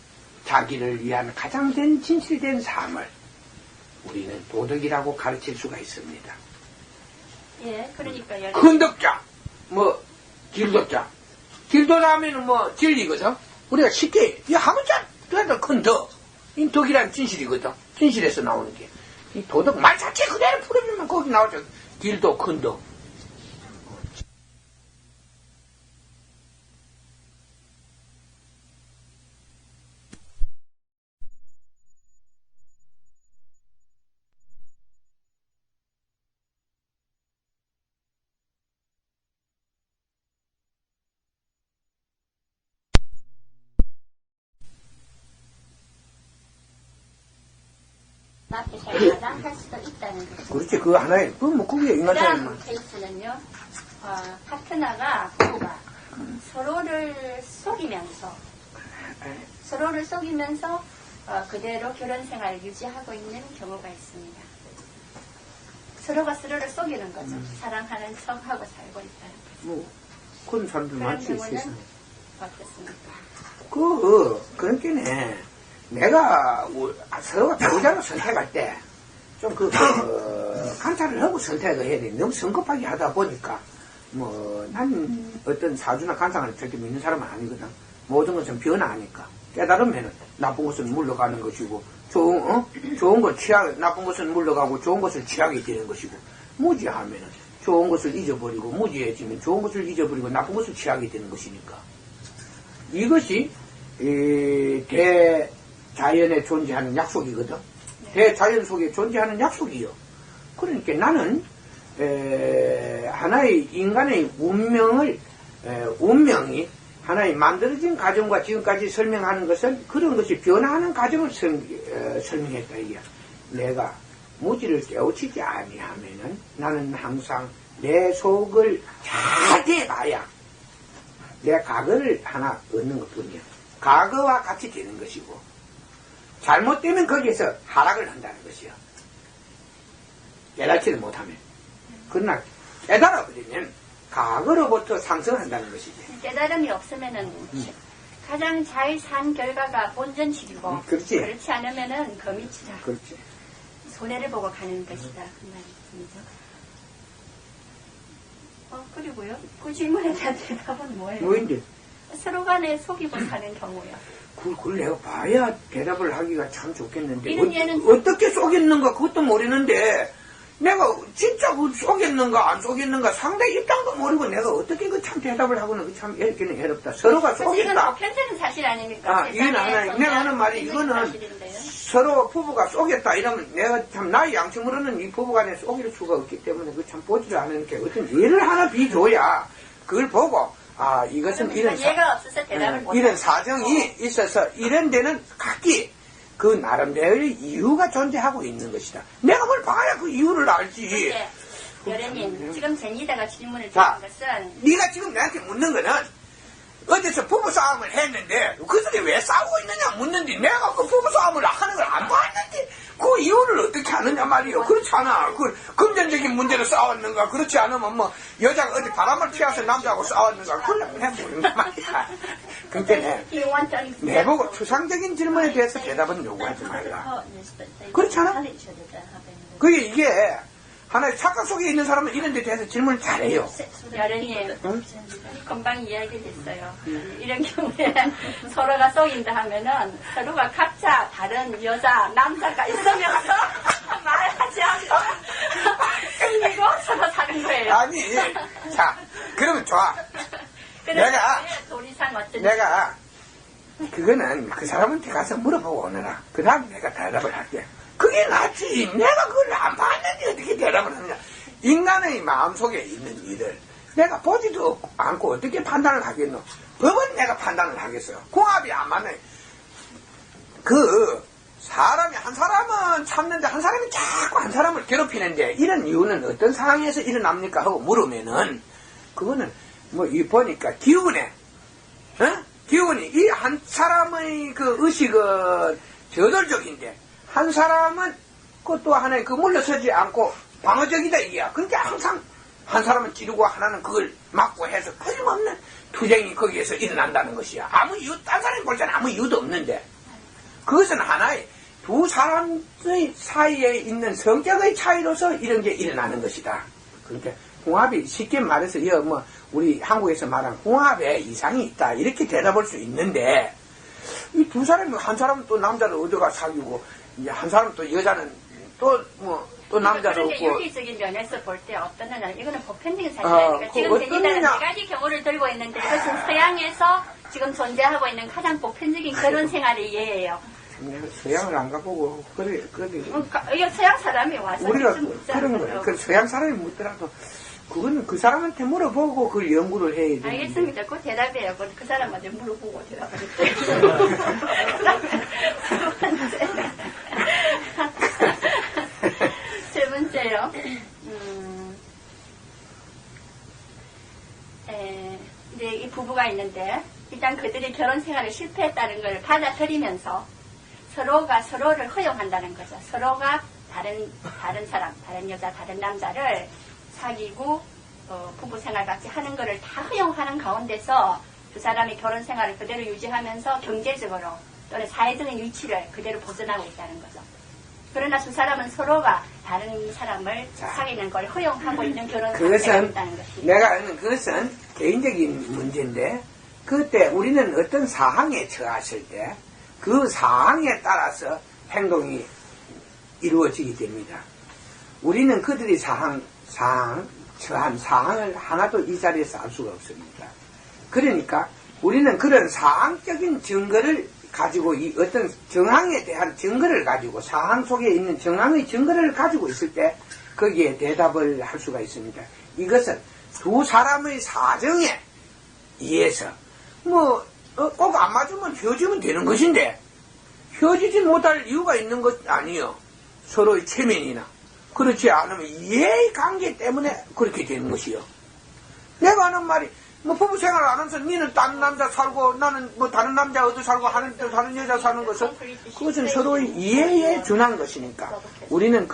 자기를 위한 가장 진실된 삶을 우리는 도덕이라고 가르칠 수가 있습니다. 예, 그러니까요. 큰 덕자, 길덕자. 길도자 하면은 진리거든? 우리가 쉽게, 하고자, 그래도 큰 덕. 이 덕이란 진실이거든? 진실에서 나오는 게. 이 도덕 말 자체 그대로 풀어주면 거기 나오죠. 길도, 큰 덕. 앞에서 가장 할 수도 있다는 거죠. 그렇지, 그 하나의, 그게 인간 그다음 삶만. 케이스는요, 파트너가, 부부가 서로를 속이면서 그대로 결혼 생활을 유지하고 있는 경우가 있습니다. 서로가 서로를 속이는 거죠. 사랑하는 척하고 살고 있다는 거죠. 그런 사람들 그런 많지, 경우는 세상에. 어떻습니까? 그렇게네. 내가, 서로가 배우자로 선택할 때, 좀 관찰을 하고 선택을 해야 돼. 너무 성급하게 하다 보니까, 난 어떤 사주나 관상을 절대 믿는 사람은 아니거든. 모든 것은 변화하니까. 깨달으면은 나쁜 것은 물러가는 것이고, 좋은 거 나쁜 것은 물러가고 좋은 것을 취하게 되는 것이고, 무지하면은 좋은 것을 잊어버리고, 무지해지면 좋은 것을 잊어버리고 나쁜 것을 취하게 되는 것이니까. 이것이, 대자연에 존재하는 약속이거든. 대자연 속에 존재하는 약속이요. 그러니까 나는 하나의 인간의 운명이 하나의 만들어진 과정과 지금까지 설명하는 것은 그런 것이 변화하는 과정을 설명했다 이게. 내가 무지를 깨우치지 아니하면은 나는 항상 내 속을 잘 대봐야 내 과거를 하나 얻는 것뿐이야. 과거와 같이 되는 것이고, 잘못되면 거기에서 하락을 한다는 것이요. 깨닫지를 못하면. 그러나 깨달아버리면 과거로부터 상승한다는 것이지. 깨달음이 없으면은 가장 잘 산 결과가 본전치기고, 그렇지. 그렇지 않으면은 거미치다. 그렇지. 손해를 보고 가는 것이다. 그 말씀이죠. 그리고요, 그 질문에 대한 대답은 뭐예요? 뭐인데? 서로 간에 속이고 사는 경우요. 그걸 내가 봐야 대답을 하기가 참 좋겠는데, 이런 얘는 어떻게 속였는가 그것도 모르는데, 내가 진짜 속였는가 안 속였는가 상대 입장도 모르고 내가 어떻게 참 대답을 하고는 참 어렵다. 서로가 속였다. 현재는 사실 아닙니까? 이건 하나, 내가 하는 말이 이거는 사실인데요. 서로 부부가 속였다 이러면 내가 참 나의 양심으로는 이 부부간에 속일 수가 없기 때문에 그 참 보지를 않는 게 어떤 예를 하나 비줘야 그걸 보고 이것은 이런 예가 없어서 대답을 못 이런 사정이 있어서 이런 데는 각기 그 나름대로의 이유가 존재하고 있는 것이다. 내가 뭘 봐야 그 이유를 알지. 여래님, 지금 제니다가 질문을 드린 자, 것은 네가 지금 나한테 묻는 거는 어디서 부부싸움을 했는데 그들이 왜 싸우고 있느냐 묻는데 내가 그 부부싸움을 하는 걸 안 봤는데 그 이유를 어떻게 아느냐 말이요. 그렇지 않아. 그 금전적인 문제로 싸웠는가? 그렇지 않으면 뭐 여자가 어디 바람을 피워서 남자하고 싸웠는가? 그걸 해보는 말이야. 그러니까 내보고 추상적인 질문에 대해서 대답은 요구하지 말라. 그렇지 않아? 그게 이게 하나의 착각 속에 있는 사람은 이런 데 대해서 질문을 잘해요. 여련님, 금방 이야기했어요. 이런 경우에 서로가 속인다 하면은 서로가 각자 다른 여자, 남자가 있으면 말하지 않고 숨기고 서로 사는 거예요. 아니, 자, 그러면 좋아. 내가 그거는 그 사람한테 가서 물어보고 오느라. 그 다음에 내가 대답을 할게. 그게 낫지. 내가 그걸 안 봤는데 어떻게 대답을 하느냐. 인간의 마음속에 있는 일을 내가 보지도 않고 어떻게 판단을 하겠노. 법은 내가 판단을 하겠어요. 궁합이 안 맞네. 그 사람이 한 사람은 참는데 한 사람이 자꾸 한 사람을 괴롭히는데 이런 이유는 어떤 상황에서 일어납니까 하고 물으면은 그거는 뭐 이 보니까 기운에 기운이 이 한 사람의 그 의식은 저돌적인데 한 사람은 그것도 하나의 그 물러서지 않고 방어적이다 이게야. 그러니까 항상 한 사람은 찌르고 하나는 그걸 막고 해서 끊임없는 투쟁이 거기에서 일어난다는 것이야. 아무 이유, 딴 사람이 볼 때는 아무 이유도 없는데 그것은 하나의 두 사람의 사이에 있는 성격의 차이로서 이런 게 일어나는 것이다. 그러니까 궁합이 쉽게 말해서 뭐 우리 한국에서 말하는 궁합에 이상이 있다 이렇게 대답할 수 있는데 이 두 사람이 한 사람은 또 남자를 얻어가 사귀고 이제 한 사람은 또 여자는 또 남자도 없고. 윤리적인 면에서 볼 때 어떤 하냐 이거는 보편적인 사실이니까 지금 제니다는 네 가지 경우를 들고 있는데 이것은 서양에서 지금 존재하고 있는 가장 보편적인 결혼 생활의 예예요. 서양을 안 가보고 그래. 이거 서양 사람이 와서 우리가 그런 거예요. 그 서양 사람이 묻더라도 그거는 그 사람한테 물어보고 그걸 연구를 해야 돼. 알겠습니다. 그 대답이에요. 그 사람한테 물어보고 대답을 했대요. 세 번째요. 이제 이 부부가 있는데 일단 그들이 결혼 생활에 실패했다는 걸 받아들이면서 서로가 서로를 허용한다는 거죠. 서로가 다른 사람, 다른 여자, 다른 남자를 사귀고 부부 생활 같이 하는 거를 다 허용하는 가운데서 두 사람이 결혼 생활을 그대로 유지하면서 경제적으로 또는 사회적인 위치를 그대로 보존하고 있다는 거죠. 그러나 두 사람은 서로가 다른 사람을 사귀는 걸 허용하고 있는 결혼 상태가 있다는 것이. 내가 아는 그것은 개인적인 문제인데 그때 우리는 어떤 사항에 처했을 때 그 사항에 따라서 행동이 이루어지게 됩니다. 우리는 그들이 처한 사항을 하나도 이 자리에서 알 수가 없습니다. 그러니까 우리는 그런 사항적인 증거를 가지고 이 어떤 정황에 대한 증거를 가지고 사항 속에 있는 정황의 증거를 가지고 있을 때 거기에 대답을 할 수가 있습니다. 이것은 두 사람의 사정에 의해서 꼭 안 맞으면 헤어지면 되는 것인데 헤어지지 못할 이유가 있는 것 아니요. 서로의 체면이나 그렇지 않으면 이해의 관계 때문에 그렇게 되는 것이요. 내가 하는 말이 부부 생활을 안 하면서 니는 다른 남자 살고 나는 다른 남자 어디 살고 다른 여자 사는 것은 그것은 서로의 이해에 준한 것이니까 우리는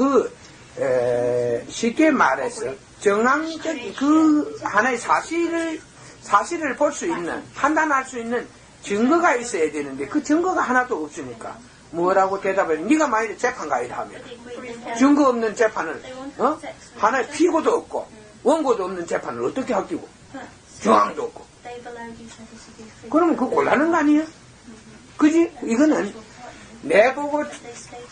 쉽게 말해서 정황적인 그 하나의 사실을 볼 수 있는 판단할 수 있는 증거가 있어야 되는데 그 증거가 하나도 없으니까 뭐라고 대답을 네가 만약에 재판가이다 하면 증거 없는 재판을 하나의 피고도 없고 원고도 없는 재판을 어떻게 하기고 정황도 없고 그러면 그거 곤란한 거 아니에요? 그지? 이거는 내보고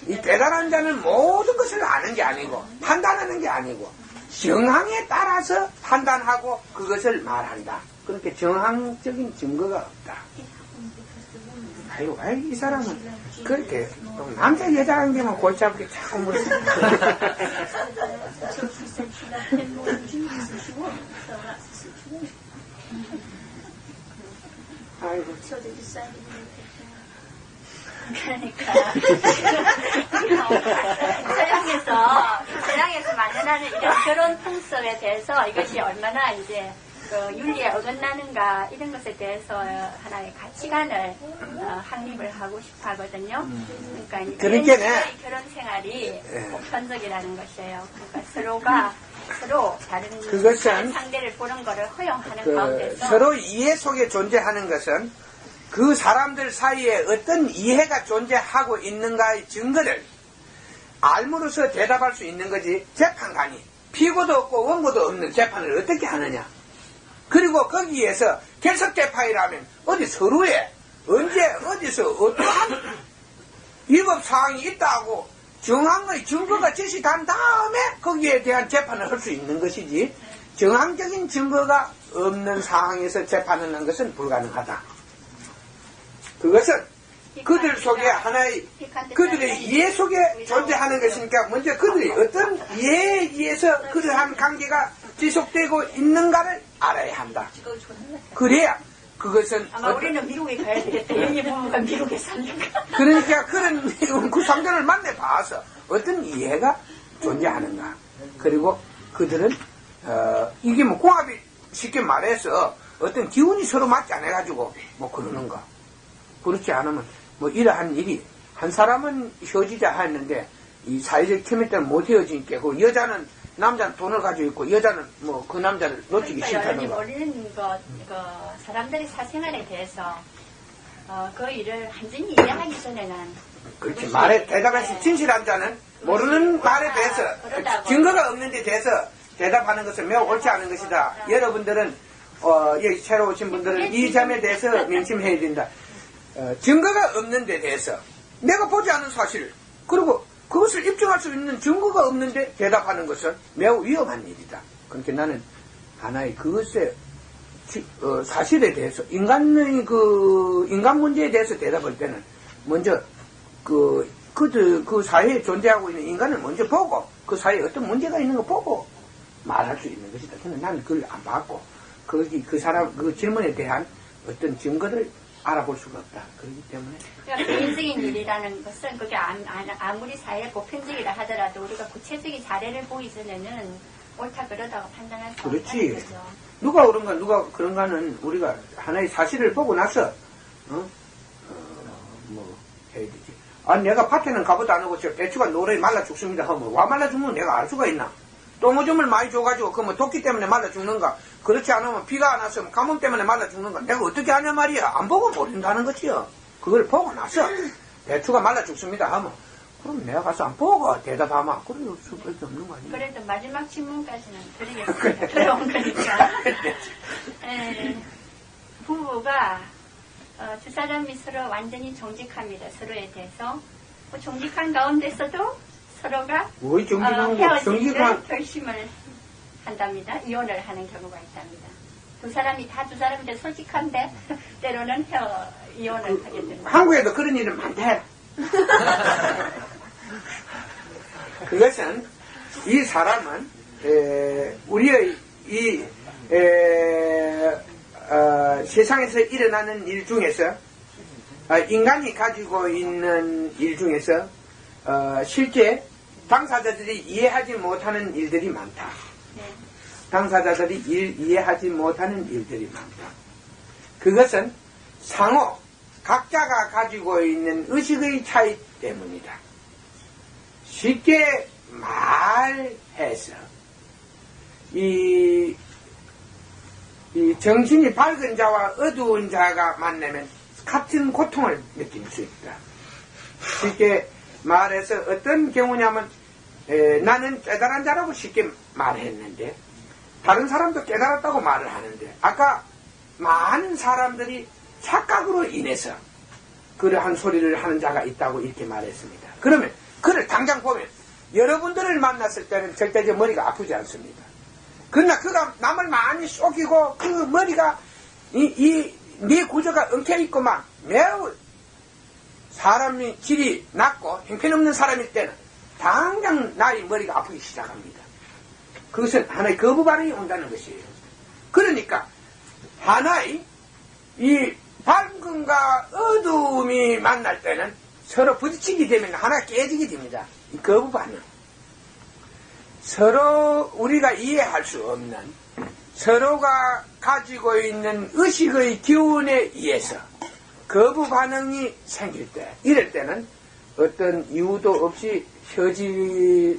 이 대단한 자는 모든 것을 아는 게 아니고 판단하는 게 아니고 정황에 따라서 판단하고 그것을 말한다. 그렇게 정황적인 증거가 없다. 아이고, 이 사람은 그렇게 남자 여자 관계만 골치 아프게 자꾸 물었어. 아이고. 그러니까 서양에서 만연하는 이런 결혼 풍습에 대해서 이것이 얼마나 이제 그 윤리에 어긋나는가 이런 것에 대해서 하나의 가치관을 확립을 하고 싶어 하거든요. 그러니까 그러니까는 결혼 생활이 보편적이라는 것이에요. 그러니까 서로가 서로 다른 그것은 상대를 보는 것을 허용하는 그 가운데서 서로 이해 속에 존재하는 것은 그 사람들 사이에 어떤 이해가 존재하고 있는가의 증거를 알므로써 대답할 수 있는 거지. 재판관이 피고도 없고 원고도 없는 재판을 어떻게 하느냐. 그리고 거기에서 결석재판이라면 어디 서로에 언제 어디서 어떠한 위법사항이 있다고 정황의 증거가 제시된 다음에 거기에 대한 재판을 할 수 있는 것이지, 정황적인 증거가 없는 상황에서 재판을 하는 것은 불가능하다. 그것은 그들 속에 하나의 그들의 이해 속에 존재하는 것이니까 먼저 그들이 어떤 이해에 의해서 그러한 관계가 지속되고 있는가를 알아야 한다. 그래야 그것은 아마 우리는 미국에 가야 되겠다. 여기 부부가 미국에 사니까. 그러니까 그런 그 상대를 만나봐서 어떤 이해가 존재하는가. 그리고 그들은 이게 뭐 공합이 쉽게 말해서 어떤 기운이 서로 맞지 않아가지고 뭐 그러는 거. 그렇지 않으면 뭐 이러한 일이 한 사람은 헤어지자 했는데 이 사회적 체면 때문에 못 헤어지니까 그 여자는 남자는 돈을 가지고 있고 여자는 뭐 그 남자를 놓치기 싫다는 거. 모르는 사람들의 사생활에 대해서 그 일을 완전히 이해하기 전에는 그렇지. 말에 대답해서 진실한 자는 모르는 말에 대해서 증거가 없는 데 대해서 대답하는 것은 매우 옳지 않은 것이다. 여러분들은 여기 새로 오신 분들은 이 점에 대해서 명심해야 된다. 증거가 없는 데 대해서 내가 보지 않은 사실 그리고 그것을 입증할 수 있는 증거가 없는데 대답하는 것은 매우 위험한 일이다. 그러니까 나는 하나의 그것의 사실에 대해서 인간의 인간 문제에 대해서 대답할 때는 먼저 그 사회에 존재하고 있는 인간을 먼저 보고 그 사회에 어떤 문제가 있는 거 보고 말할 수 있는 것이다. 근데 나는 그걸 안 받고 그 사람 그 질문에 대한 어떤 증거를 알아볼 수가 없다. 그렇기 때문에. 그러니까 개인적인 일이라는 것은 그게 아무리 사회에 보편적이라 하더라도 우리가 구체적인 사례를 보기 전에는 옳다 그러다고 판단할 수 없다는 그렇지. 거죠. 누가 옳은가 누가 그런가는 우리가 하나의 사실을 보고 나서 뭐 해야 되지. 아 내가 밭에는 가보도 안 하고 저 배추가 노래 말라 죽습니다 하면 와 말라 죽는 내가 알 수가 있나? 똥오줌을 많이 줘가지고 그 뭐 토끼 때문에 말라 죽는가? 그렇지 않으면 비가 안 왔으면 가뭄 때문에 말라 죽는가? 내가 어떻게 아냐 말이야. 안 보고 모른다는 거지요. 그걸 보고 나서 배추가 말라 죽습니다 하면 그럼 내가 가서 안 보고 대답하면 그럴 수밖에 없는 거 아니야. 그래도 마지막 질문까지는 드리겠습니다. 들어온 거니까. 부부가 두 사람이 서로 완전히 정직합니다. 서로에 대해서. 그 정직한 가운데서도 서로가 헤어지기를 결심을 한답니다. 이혼을 하는 경우가 있답니다. 두 사람인데 솔직한데 때로는 이혼을 하게 됩니다. 한국에도 그런 일은 많대. 그것은 이 사람은 우리의 이 세상에서 일어나는 일 중에서 인간이 가지고 있는 일 중에서 실제 당사자들이 이해하지 못하는 일들이 많다. 네. 당사자들이 이해하지 못하는 일들이 많다. 그것은 상호 각자가 가지고 있는 의식의 차이 때문이다. 쉽게 말해서 이 정신이 밝은 자와 어두운 자가 만나면 같은 고통을 느낄 수 있다. 쉽게 말해서 어떤 경우냐면 나는 깨달은 자라고 쉽게 말했는데 다른 사람도 깨달았다고 말을 하는데 아까 많은 사람들이 착각으로 인해서 그러한 소리를 하는 자가 있다고 이렇게 말했습니다. 그러면 그를 당장 보면 여러분들을 만났을 때는 절대적으로 머리가 아프지 않습니다. 그러나 그가 남을 많이 속이고 그 머리가 네 구조가 엉켜있고만 매우 사람이 질이 낮고 형편없는 사람일 때는 당장 나의 머리가 아프기 시작합니다. 그것은 하나의 거부 반응이 온다는 것이에요. 그러니까 하나의 이 밝음과 어두움이 만날 때는 서로 부딪히게 되면 하나 깨지게 됩니다. 이 거부 반응. 서로 우리가 이해할 수 없는 서로가 가지고 있는 의식의 기운에 의해서 거부 반응이 생길 때, 이럴 때는 어떤 이유도 없이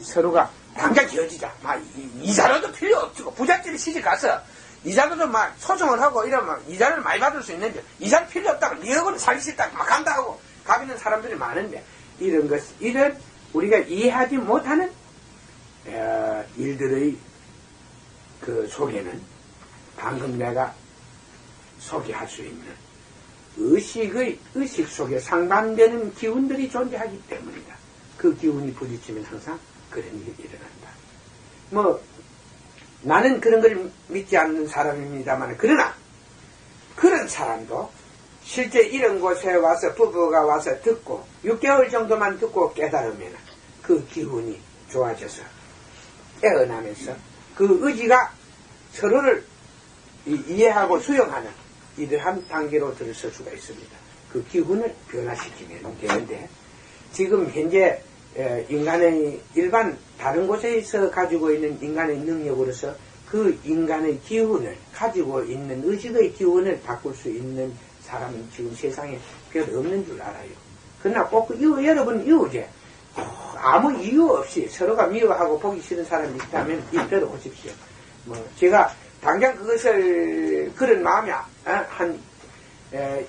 서로가 당장 헤어지자. 막 이자료도 필요 없고 부잣집에 시집 가서 이자료도 막 소송을 하고 이러면 이자를 많이 받을 수 있는데 이자를 필요 없다고 니 얼굴은 살기 싫다고 막 간다 하고 가비는 사람들이 많은데 이런 우리가 이해하지 못하는 일들의 그 속에는 방금 내가 소개할 수 있는 의식 속에 상반되는 기운들이 존재하기 때문이다. 그 기운이 부딪히면 항상 그런 일이 일어난다. 뭐 나는 그런 걸 믿지 않는 사람입니다만 그러나 그런 사람도 실제 이런 곳에 와서 부부가 와서 듣고 6개월 정도만 듣고 깨달으면 그 기운이 좋아져서 깨어나면서 그 의지가 서로를 이해하고 수용하는 이러한 단계로 들어설 수가 있습니다. 그 기운을 변화시키면 되는데 지금 현재 인간의 일반 다른 곳에서 가지고 있는 인간의 능력으로서 그 인간의 기운을 가지고 있는 의식의 기운을 바꿀 수 있는 사람은 지금 세상에 별 없는 줄 알아요. 그러나 꼭 여러분 이웃에 아무 이유 없이 서로가 미워하고 보기 싫은 사람이 있다면 이때로 오십시오. 뭐 제가 당장 그것을 그런 마음이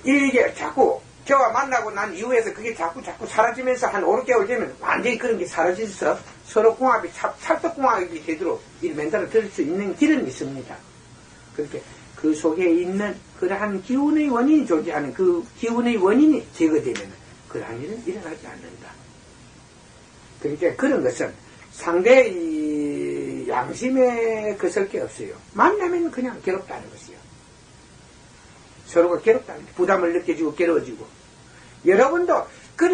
일개 자꾸 저와 만나고 난 이후에서 그게 자꾸 사라지면서 한 5, 6개월 되면 완전히 그런 게 사라져서 서로 궁합이 찰떡궁합이 되도록 이 멘탈을 들을 수 있는 길은 있습니다. 그렇게 그 속에 있는 그러한 기운의 원인이 존재하는 그 기운의 원인이 제거되면 그러한 일은 일어나지 않는다. 그러니까 그런 것은 상대의 양심에 거슬 게 없어요. 만나면 그냥 괴롭다는 것이요. 서로가 괴롭다는 게 부담을 느껴지고 괴로워지고 여러분도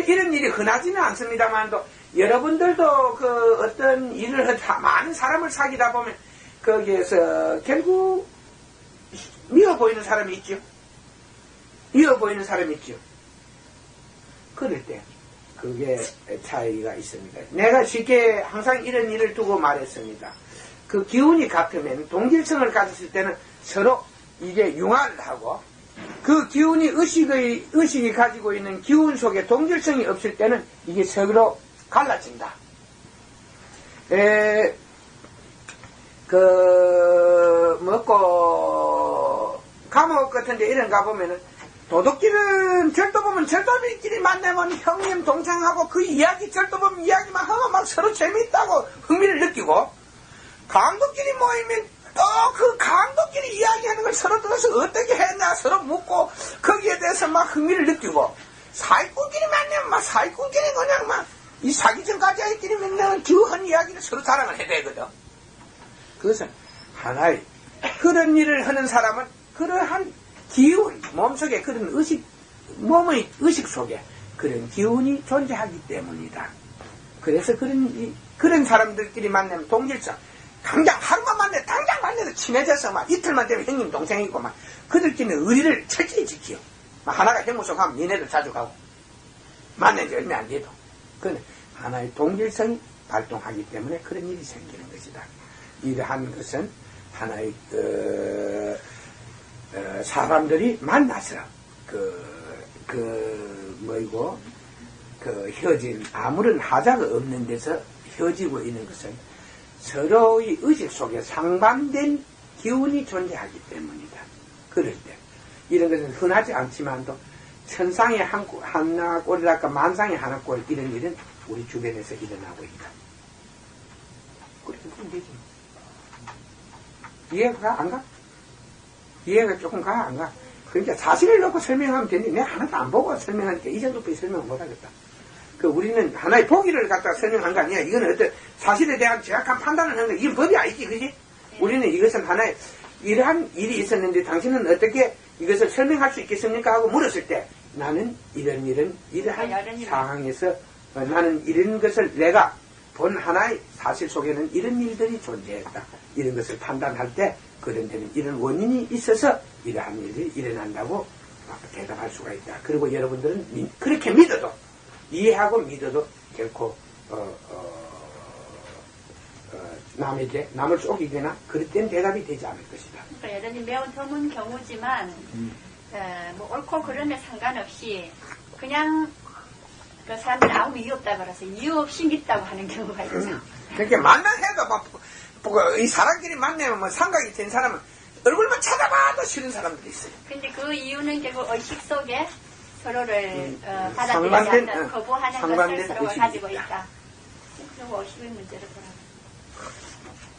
이런 일이 흔하지는 않습니다만도 여러분들도 그 어떤 일을 많은 사람을 사귀다 보면 거기에서 결국 미워 보이는 사람이 있죠. 미워 보이는 사람이 있죠. 그럴 때 그게 차이가 있습니다. 내가 쉽게 항상 이런 일을 두고 말했습니다. 그 기운이 같으면 동질성을 가졌을 때는 서로 이게 융화를 하고 그 기운이 의식이 가지고 있는 기운 속에 동질성이 없을 때는 이게 서로 갈라진다. 감옥 같은 데 이런 가보면은 도둑질은 절도 보면 절도들끼리 만나면 형님 동생하고 그 이야기 절도 보면 이야기만 하고 막 서로 재미있다고 흥미를 느끼고 강도끼리 모이면 또 그 강도끼리 이야기하는 걸 서로 들어서 어떻게 했나 서로 묻고 거기에 대해서 막 흥미를 느끼고 사기꾼끼리 만나면 막 사기꾼끼리 그냥 막 이 사기 전까지끼리 만나면 기후한 이야기를 서로 자랑을 해야 되거든. 그것은 하나의 그런 일을 하는 사람은 그러한 기운, 몸속에 그런 몸의 의식 속에 그런 기운이 존재하기 때문이다. 그래서 그런 사람들끼리 만나면 동질성, 당장 하루만 당장 만나도 친해져서 막 이틀만 되면 형님 동생이고 막 그들끼리는 의리를 철저히 지키요. 막 하나가 해무소 가면 니네들 자주 가고 만난 지 얼마 안 돼도. 그건 하나의 동질성이 발동하기 때문에 그런 일이 생기는 것이다. 이러한 것은 하나의 사람들이 만나서 헤어진 아무런 하자가 없는 데서 헤어지고 있는 것은 서로의 의식 속에 상반된 기운이 존재하기 때문이다. 그럴 때 이런 것은 흔하지 않지만도 천상에 하나 꼴이랄까 만상에 하나 꼴 이런 일은 우리 주변에서 일어나고 있다. 그렇게 보면 되지. 이해가 안 가? 이해가 조금 가, 안 가? 그러니까 사실을 놓고 설명하면 되는데 내가 하나도 안 보고 설명하니까 이 정도까지 설명을 못하겠다. 우리는 하나의 보기를 갖다가 설명한 거 아니야. 이건 어떤 사실에 대한 정확한 판단을 하는 거. 이건 법이 아니지, 그지? 우리는 이것은 하나의 이러한 일이 있었는데 당신은 어떻게 이것을 설명할 수 있겠습니까? 하고 물었을 때 나는 이러한 상황에서 나는 이런 것을 내가 본 하나의 사실 속에는 이런 일들이 존재했다. 이런 것을 판단할 때 그런 데는 이런 원인이 있어서 이러한 일이 일어난다고 대답할 수가 있다. 그리고 여러분들은 그렇게 믿어도 이해하고 믿어도 결코 남에게 남을 속이거나 그럴 땐 대답이 되지 않을 것이다. 그러니까 여전히 매우 드문 경우지만 뭐 옳고 그름에 상관없이 그냥 그 사람들이 아무 이유 없다 그래서 이유 없이 믿다고 하는 경우가 있죠. 그렇게 만나해도 이 사람끼리 만나면 뭐 상각이 된 사람은 얼굴만 찾아봐도 싫은 사람들이 있어요. 근데 그 이유는 결국 의식 속에 서로를 받아들이지 않는 거부하는 것을 서로가 가지고 있다. 그리고 의식의 문제를 보라고.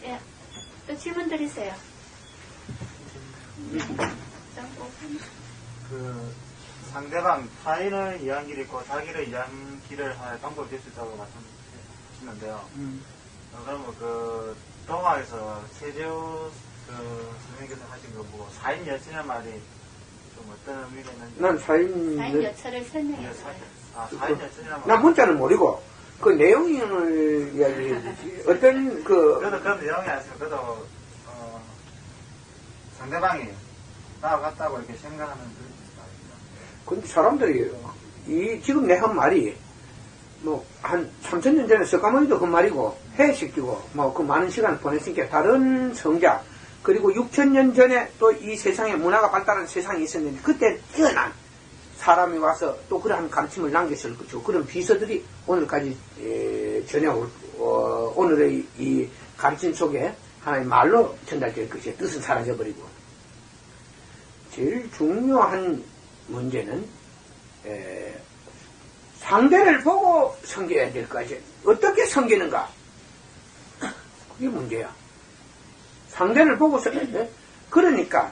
예, 또 질문 드리세요. 그 상대방 타인을 이해한 길이 있고 자기를 이해한 길을 할 방법이 될 수 있다고 말씀하시는데요. 그러면 그 동화에서 세제우 그 선생님께서 하신 거 보고 4인 여친의 말이 좀 어떤 의미가 있는지. 난 사인 여처를 설명했어요. 4인 여친이란 말. 난 문자는 모르고 그 내용을 이야기해 주지. 어떤 그래도 그런 내용이 아니었어요. 그래도 상대방이 나아갔다고 이렇게 생각하는 그런 말입니다. 근데 사람들이 지금 내 한 말이 뭐 한 3000년 전에 석가모니도 그 말이고 해시키고 뭐 그 많은 시간을 보냈으니까 다른 성자 그리고 6000년 전에 또 이 세상에 문화가 발달한 세상이 있었는데 그때 뛰어난 사람이 와서 또 그러한 가르침을 남겼을 것이고 그런 비서들이 오늘까지 전해올 오늘의 이 가르침 속에 하나의 말로 전달될 것이에요. 뜻은 사라져버리고 제일 중요한 문제는 상대를 보고 섬겨야 될 것이 어떻게 섬기는가 그게 문제야. 상대를 보고 섬겨야 돼. 그러니까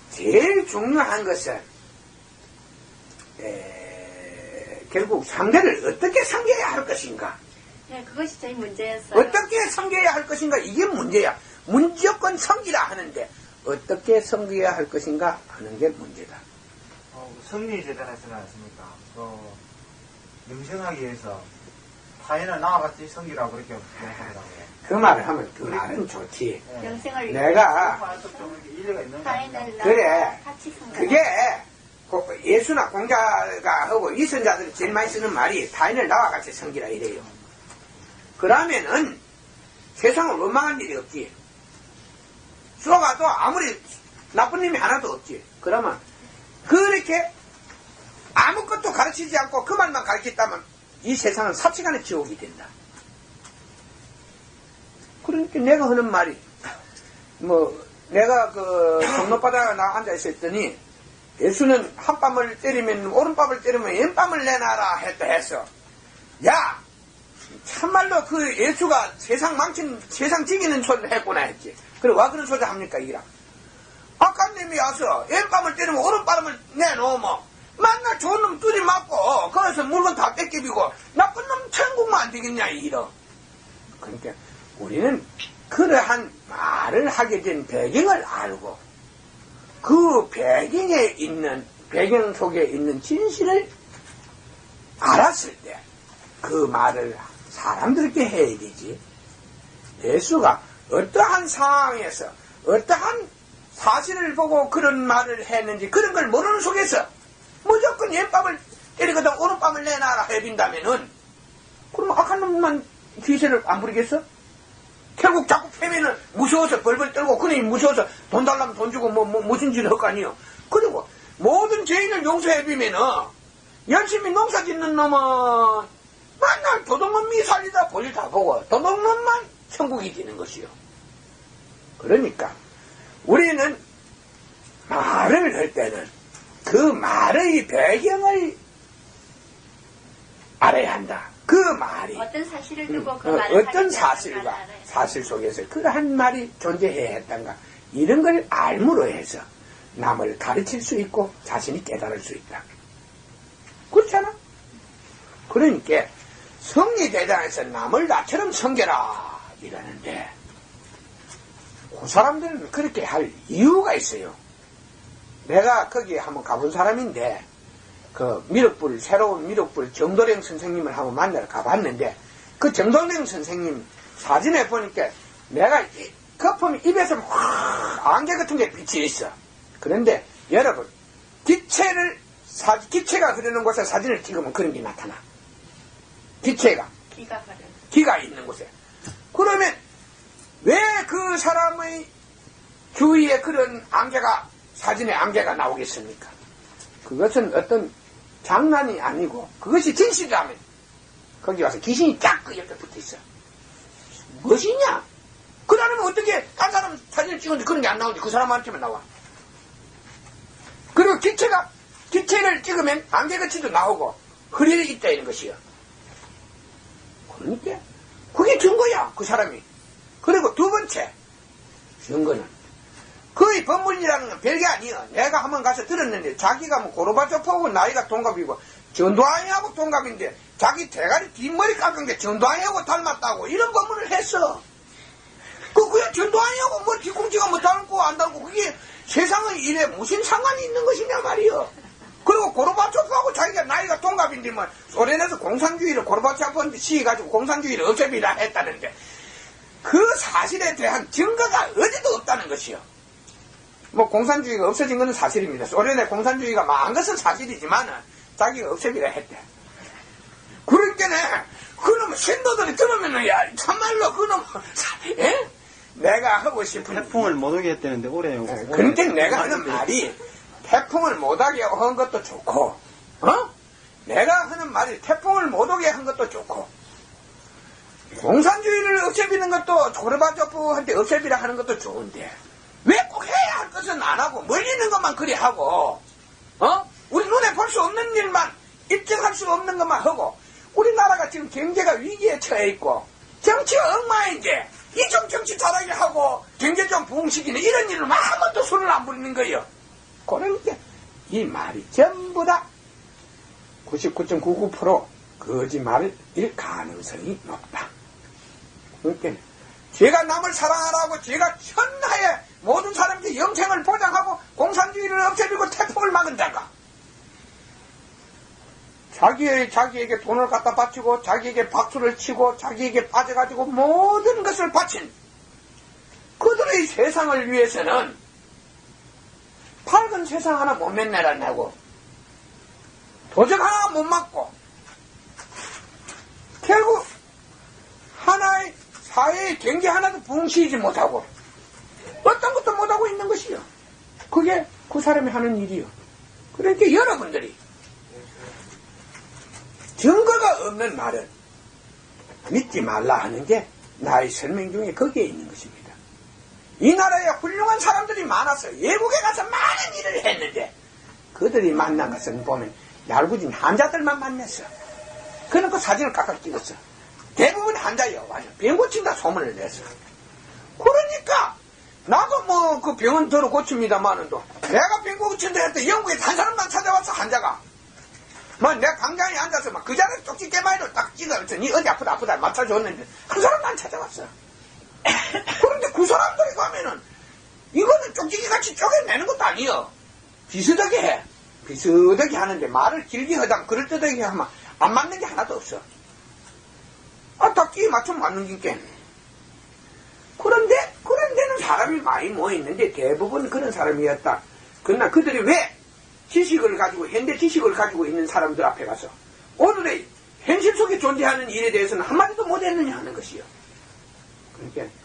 제일 중요한 것은 결국 상대를 어떻게 섬겨야 할 것인가. 네, 그것이 제일 문제였어요. 어떻게 섬겨야 할 것인가 이게 문제야. 무조건 섬기라 하는데 어떻게 섬겨야 할 것인가 하는 게 문제다. 승리 재단에 쓰지 않습니까? 명생하기 위해서 타인을 나와 같이 섬기라고 그렇게 명하더라고요. 그 말을 하면 그 말은 좋지. 영생을 내가 좀 일리가 있는 거 타인을 그래. 같이 섬겨. 그게 예수나 공자가 하고 이선자들이 제일 많이 쓰는 말이 타인을 나와 같이 섬기라 이래요. 그러면은 세상을 원망할 일이 없지. 쏘가도 아무리 나쁜 놈이 하나도 없지. 그러면 그렇게 아무것도 가르치지 않고 그 말만 가르쳤다면 이 세상은 삽시간에 지옥이 된다. 그러니까 내가 하는 말이 내가 그 종로바다에 나 앉아 있었더니 예수는 한 뺨을 때리면 오른뺨을 때리면 왼뺨을 내놔라 했어. 야 참말로 그 예수가 세상 망친 세상 지기는 소리를 했구나 했지. 그래 와 그런 소리 합니까 이라. 아까님이 와서 왼뺨을 때리면 오른뺨을 내놓으면 만날 좋은 놈 뚜리 맞고 거기서 물건 다 뺏기고 나쁜 놈 천국만 안 되겠냐 이러. 그러니까 우리는 그러한 말을 하게 된 배경을 알고 그 배경에 있는 배경 속에 있는 진실을 알았을 때 그 말을 사람들께 해야 되지. 예수가 어떠한 상황에서 어떠한 사실을 보고 그런 말을 했는지 그런 걸 모르는 속에서 무조건 왼뺨을 때리거든 오른뺨을 내놔라 해빈다면은 그럼 악한 놈만 기세를 안 부리겠어? 결국 자꾸 패면은 무서워서 벌벌 떨고 그놈이 무서워서 돈 달라면 돈 주고 무슨 짓을 할 거 아니에요. 그리고 모든 죄인을 용서해비면은 열심히 농사 짓는 놈은 맨날 도둑놈 미살리다 볼일 다 보고 도둑놈만 천국이 되는 것이요. 그러니까 우리는 말을 할 때는 그 말의 배경을 알아야 한다. 그 말이 어떤 사실을 두고 그 말을 어떤 사실과 사실 속에서 그러한 말이 존재해야 했던가 이런 걸 알므로 해서 남을 가르칠 수 있고 자신이 깨달을 수 있다. 그렇잖아. 그러니까 성리대단에서 남을 나처럼 섬겨라 이러는데 그 사람들은 그렇게 할 이유가 있어요. 내가 거기 한번 가본 사람인데 그 새로운 미륵불 정도령 선생님을 한번 만나러 가봤는데 그 정도령 선생님 사진에 보니까 내가 거품이 입에서 확 안개 같은 게 비치어 있어. 그런데 여러분 기체가 흐르는 곳에 사진을 찍으면 그런 게 나타나. 기체가 기가 있는 곳에. 그러면 왜 그 사람의 주위에 그런 사진에 안개가 나오겠습니까? 그것은 어떤 장난이 아니고 그것이 진실이라면 거기 와서 귀신이 쫙 그 옆에 붙어 있어. 무엇이냐? 그 사람은 어떻게 딴 사람 사진을 찍었는데 그런 게 안 나오는데 그 사람한테만 나와. 그리고 기체를 찍으면 안개같이도 나오고 흐려 있다 이런 것이요. 그러니까 그게 증거야 그 사람이. 그리고 두 번째 증거는 거의 법문이라는 건 별게 아니야. 내가 한번 가서 들었는데 자기가 뭐 고르바초프하고 나이가 동갑이고 전두환이하고 동갑인데 자기 대가리 뒷머리 깎은 게 전두환이하고 닮았다고 이런 법문을 했어. 그게 전두환이하고 뭐 뒤꿈치가 뭐 닮고 안 닮고 그게 세상의 일에 무슨 상관이 있는 것이냐 말이요. 그리고 고르바초프하고 자기가 나이가 동갑인데 뭐 소련에서 공산주의를 고르바초프한테 시해가지고 공산주의를 없애비라 했다는데 그 사실에 대한 증거가 어디도 없다는 것이요. 뭐 공산주의가 없어진 것은 사실입니다. 소련의 공산주의가 망한 것은 사실이지만 자기가 없애비라 했대. 그러니까 그놈 신도들이 들으면은 야 참말로 그놈 내가 하고 싶은 태풍을 못 오게 했다는데 올해 그런데 내가 하는 말이 태풍을 못 오게 한 것도 좋고 내가 하는 말이 태풍을 못 오게 한 것도 좋고 공산주의를 없애비는 것도 고르바초프한테 없애비라 하는 것도 좋은데 왜 꼭 해야 할 것은 안 하고 멀리 있는 것만 그리 하고 우리 눈에 볼 수 없는 일만 입증할 수 없는 것만 하고 우리나라가 지금 경제가 위기에 처해 있고 정치가 엉망인데 이 좀 정치 잘하게 하고 경제 좀 부흥시키는 이런 일을 아무도 손을 안 부리는 거예요. 그러니까 이 말이 전부 다 99.99% 거짓말일 가능성이 높다. 그러니까 제가 남을 사랑하라고 제가 천하의 모든 사람들의 영생을 보장하고 공산주의를 없애버리고 태풍을 막은다가 자기에게 돈을 갖다 바치고 자기에게 박수를 치고 자기에게 빠져가지고 모든 것을 바친 그들의 세상을 위해서는 밝은 세상 하나 못 맨내라내고 도적 하나 못 맞고 결국 하나의 사회의 경제 하나도 부흥시키지 못하고 어떤 것도 못하고 있는 것이요. 그게 그 사람이 하는 일이요. 그러니까 여러분들이 증거가 없는 말은 믿지 말라 하는 게 나의 설명 중에 거기에 있는 것입니다. 이 나라에 훌륭한 사람들이 많아서 외국에 가서 많은 일을 했는데 그들이 만난 것은 보면 얄궂은 한자들만 만났어. 그는 그 사진을 깍깍 찍었어. 대부분 한자예요. 완전 병 고친다 소문을 냈어. 그러니까 나도 뭐 그 병은 들어 고칩니다만은도 내가 병 고친다 할 때 영국에 한 사람만 찾아와서 한자가 뭐 내가 강장에 앉아서 막 그 자리에 쪽지 깨마이로 딱 찍어서 니 어디 아프다 맞춰줬는데 한 사람만 찾아왔어. 그런데 그 사람들이 가면은 이거는 쪽지기 같이 쪼개내는 것도 아니여. 비슷하게 해. 비슷하게 하는데 말을 길게 하다 그럴듯하게 하면 안 맞는 게 하나도 없어. 딱 끼 맞추면 맞는 게. 그런데 그런 데는 사람이 많이 모여있는데 대부분 그런 사람이었다. 그러나 그들이 왜 지식을 가지고 현대 지식을 가지고 있는 사람들 앞에 가서 오늘의 현실 속에 존재하는 일에 대해서는 한마디도 못했느냐 하는 것이요. 그러니까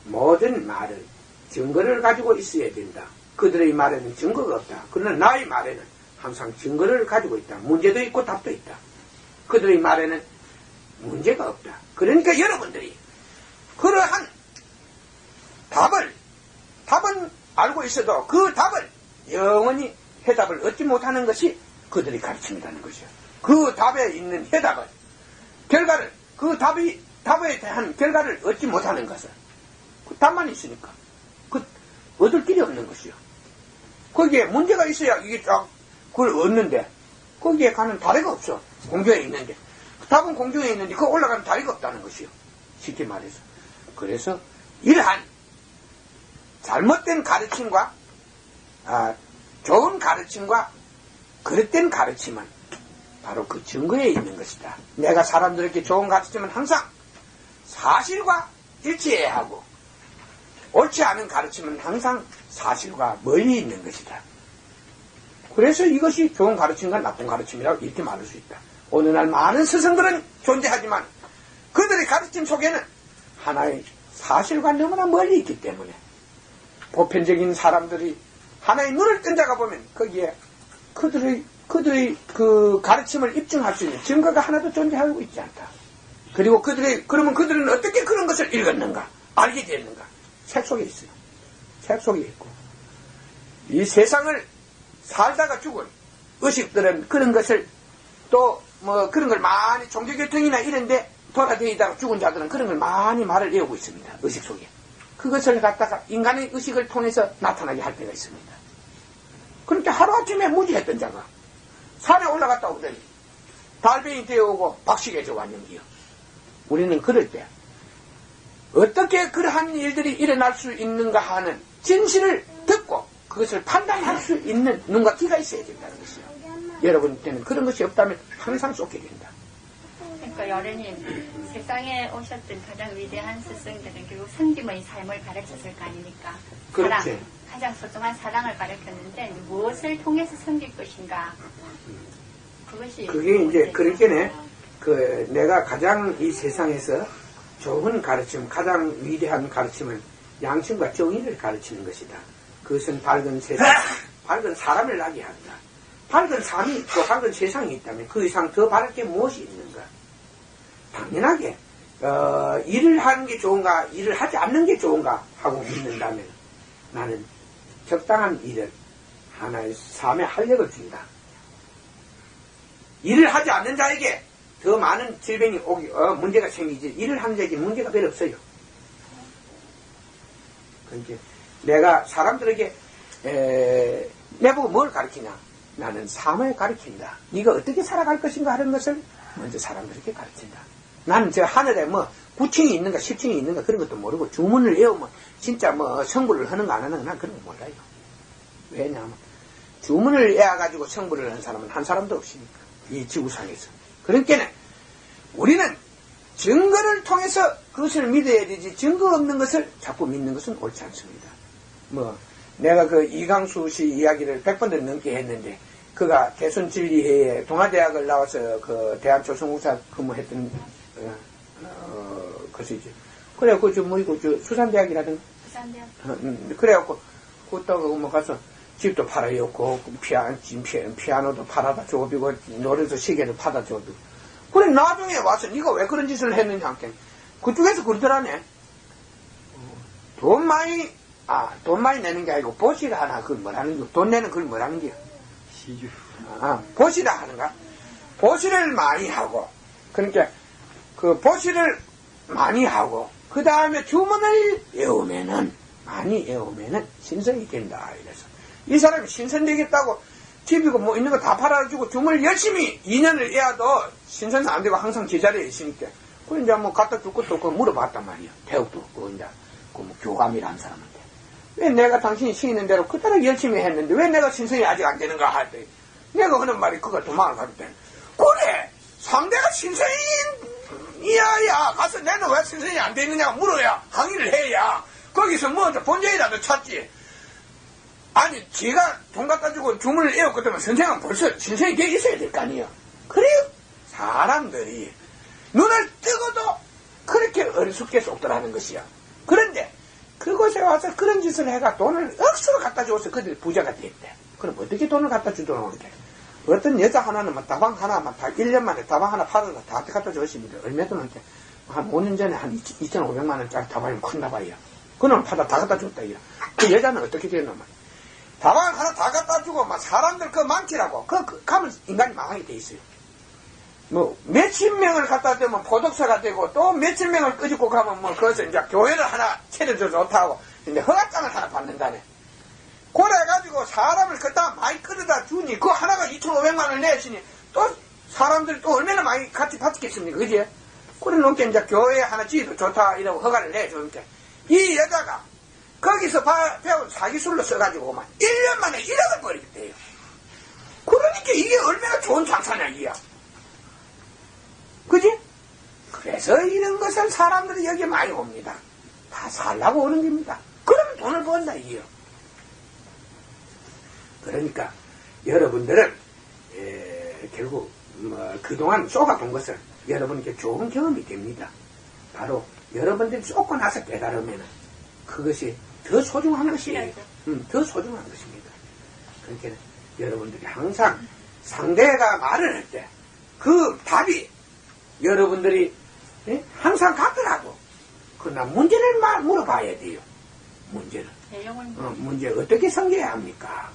모든 말은 증거를 가지고 있어야 된다. 그들의 말에는 증거가 없다. 그러나 나의 말에는 항상 증거를 가지고 있다. 문제도 있고 답도 있다. 그들의 말에는 문제가 없다. 그러니까 여러분들이 그러한 답은 알고 있어도 그 답을 영원히 해답을 얻지 못하는 것이 그들이 가르침이라는 것이요. 그 답에 있는 해답을, 결과를, 그 답에 대한 결과를 얻지 못하는 것은 그 답만 있으니까 얻을 길이 없는 것이요. 거기에 문제가 있어야 이게 쫙 그걸 얻는데 거기에 가는 다리가 없어. 공중에 있는데 답은 공중에 있는데 그 올라가는 다리가 없다는 것이요. 쉽게 말해서. 그래서 이러한 잘못된 가르침과 좋은 가르침과 그릇된 가르침은 바로 그 증거에 있는 것이다. 내가 사람들에게 좋은 가르침은 항상 사실과 일치해야 하고 옳지 않은 가르침은 항상 사실과 멀리 있는 것이다. 그래서 이것이 좋은 가르침과 나쁜 가르침이라고 이렇게 말할 수 있다. 오늘날 많은 스승들은 존재하지만 그들의 가르침 속에는 하나의 사실과 너무나 멀리 있기 때문에 보편적인 사람들이 하나의 눈을 뜬 자가 보면 거기에 그들의 그 가르침을 입증할 수 있는 증거가 하나도 존재하고 있지 않다. 그리고 그러면 그들은 어떻게 그런 것을 읽었는가, 알게 됐는가? 책 속에 있어요. 책 속에 있고. 이 세상을 살다가 죽은 의식들은 그런 것을 또 뭐 그런 걸 많이 종교교통이나 이런데 돌아다니다가 죽은 자들은 그런 걸 많이 말을 외우고 있습니다. 의식 속에. 그것을 갖다가 인간의 의식을 통해서 나타나게 할 때가 있습니다. 그렇게 하루아침에 무지했던 자가 산에 올라갔다 오더니 달변이 되어오고 박식해져 왔는지요. 우리는 그럴 때 어떻게 그러한 일들이 일어날 수 있는가 하는 진실을 듣고 그것을 판단할 수 있는 눈과 귀가 있어야 된다는 것이요. 여러분한테는 그런 것이 없다면 항상 쏟게 된다. 그러니까 여러님, 세상에 오셨던 가장 위대한 스승들은 결국 섬김의 삶을 가르쳤을 거 아닙니까? 그렇지. 사랑, 가장 소중한 사랑을 가르쳤는데 무엇을 통해서 섬길 것인가? 그게 이제 그렇게네. 내가 가장 이 세상에서 좋은 가르침, 가장 위대한 가르침은 양심과 정의를 가르치는 것이다. 그것은 밝은 세상, 밝은 사람을 나게 한다. 밝은 삶이 있고 밝은 세상이 있다면 그 이상 더 바랄 게 무엇이 있는가? 당연하게 일을 하는 게 좋은가, 일을 하지 않는 게 좋은가 하고 묻는다면 나는 적당한 일을 하나의 삶의 활력을 준다. 일을 하지 않는 자에게 더 많은 질병이 문제가 생기지 일을 하는 자에게 문제가 별로 없어요. 그러니까 내가 사람들에게 내보고 뭘 가르치냐? 나는 삶을 가르친다. 네가 어떻게 살아갈 것인가 하는 것을 먼저 사람들에게 가르친다. 나는 저 하늘에 뭐 9층이 있는가 10층이 있는가 그런 것도 모르고 주문을 외우면 진짜 뭐 성불을 하는가 안 하는가 난 그런 거 몰라요. 왜냐하면 주문을 외워가지고 성불을 하는 사람은 한 사람도 없으니까 이 지구상에서. 그러니까 우리는 증거를 통해서 그것을 믿어야 되지 증거 없는 것을 자꾸 믿는 것은 옳지 않습니다. 뭐 내가 그 이강수 씨 이야기를 100번도 넘게 했는데 그가 개순진리회에 동아대학을 나와서 그 대한조선공사 근무했던 것이지. 그래갖고 저 수산대학이라든가 수산대학. 그래갖고 그따가 뭐 가서 집도 팔아였고 피아노도 팔아다 줘비고 노래도 시계도 팔아다 줘비고 그래 나중에 와서 네가 왜 그런 짓을 했느냐 하니까 그쪽에서 그러더라네. 돈 많이 내는 게 아니고 보시라 하나 그걸 뭐라는 거. 돈 내는 그걸 뭐라는 게요. 시주. 보시라 하는가. 보시를 많이 하고 그러니까 그 보시를 많이 하고 그 다음에 주문을 많이 외우면은 신선이 된다. 이래서 이 사람이 신선되겠다고 집이고 뭐 있는 거 다 팔아주고 주문을 열심히 2년을 해야도 신선은 안 되고 항상 제자리에 있으니까 그 이제 뭐 갖다 줄 것도 없고 물어봤단 말이야. 대학도 없고 이제 그 뭐 교감이라는 사람한테 왜 내가 당신이 시키는 대로 그따라 열심히 했는데 왜 내가 신선이 아직 안 되는가 할 때 내가 하는 말이 그걸 도망을 가도 돼. 그래 상대가 신선이야 가서 내는 왜 신선이 안 되느냐 물어야 항의를 해야 거기서 먼저 본전이라도 찾지. 아니 지가 돈 갖다 주고 주문을 외웠거든 선생은 벌써 신선이 돼 있어야 될 거 아니에요. 그래요 사람들이 눈을 뜨고도 그렇게 어리숙게 속더라는 것이야. 그런데 그곳에 와서 그런 짓을 해가 돈을 억수로 갖다 줘서 그들이 부자가 됐대. 그럼 어떻게 돈을 갖다 주도록 그래? 어떤 여자 하나는 막 다방 하나만 다 1년 만에 다방 하나 팔아서 다 갖다 줬습니다. 얼마 돈한테 한 5년 전에 한 2,500만 원짜리 다방이 큰 다방이야. 그놈 파다 다 갖다 줬다 이야. 그 여자는 어떻게 되는 말? 다방 하나 다 갖다 주고 막 사람들 그 망치라고 가면 인간이 망하게 돼 있어요. 뭐 몇십 명을 갖다 대면 포독사가 되고 또 몇십 명을 끄집고 가면 뭐 거기서 이제 교회를 하나 차려줘 좋다고 이제 허가장을 하나 받는다네. 그래가지고 사람을 그따 많이 끌어다 주니 그 하나가 2,500만 원을 내시니 또 사람들이 또 얼마나 많이 같이 받겠습니까 그지? 그래 놓게 이제 교회 하나 지어도 좋다 이러고 허가를 내주니까 이 여자가 거기서 배운 사기술로 써가지고 막 1년 만에 1억을 버리게 돼요. 그러니까 이게 얼마나 좋은 장사냐 이야. 그지? 그래서 이런 것은 사람들이 여기 많이 옵니다. 다 살라고 오는 겁니다. 그러면 돈을 번다 이요. 그러니까 여러분들은 결국 그동안 쏘가본 것은 여러분께 좋은 경험이 됩니다. 바로 여러분들이 쫓고 나서 깨달으면 그것이 더 소중한 것이에요. 더 소중한 것입니다. 그러니까 여러분들이 항상 상대가 말을 할 때 그 답이 여러분들이 항상 같더라도 그러나 문제를 물어봐야 돼요. 문제를. 문제 어떻게 섬겨야 합니까?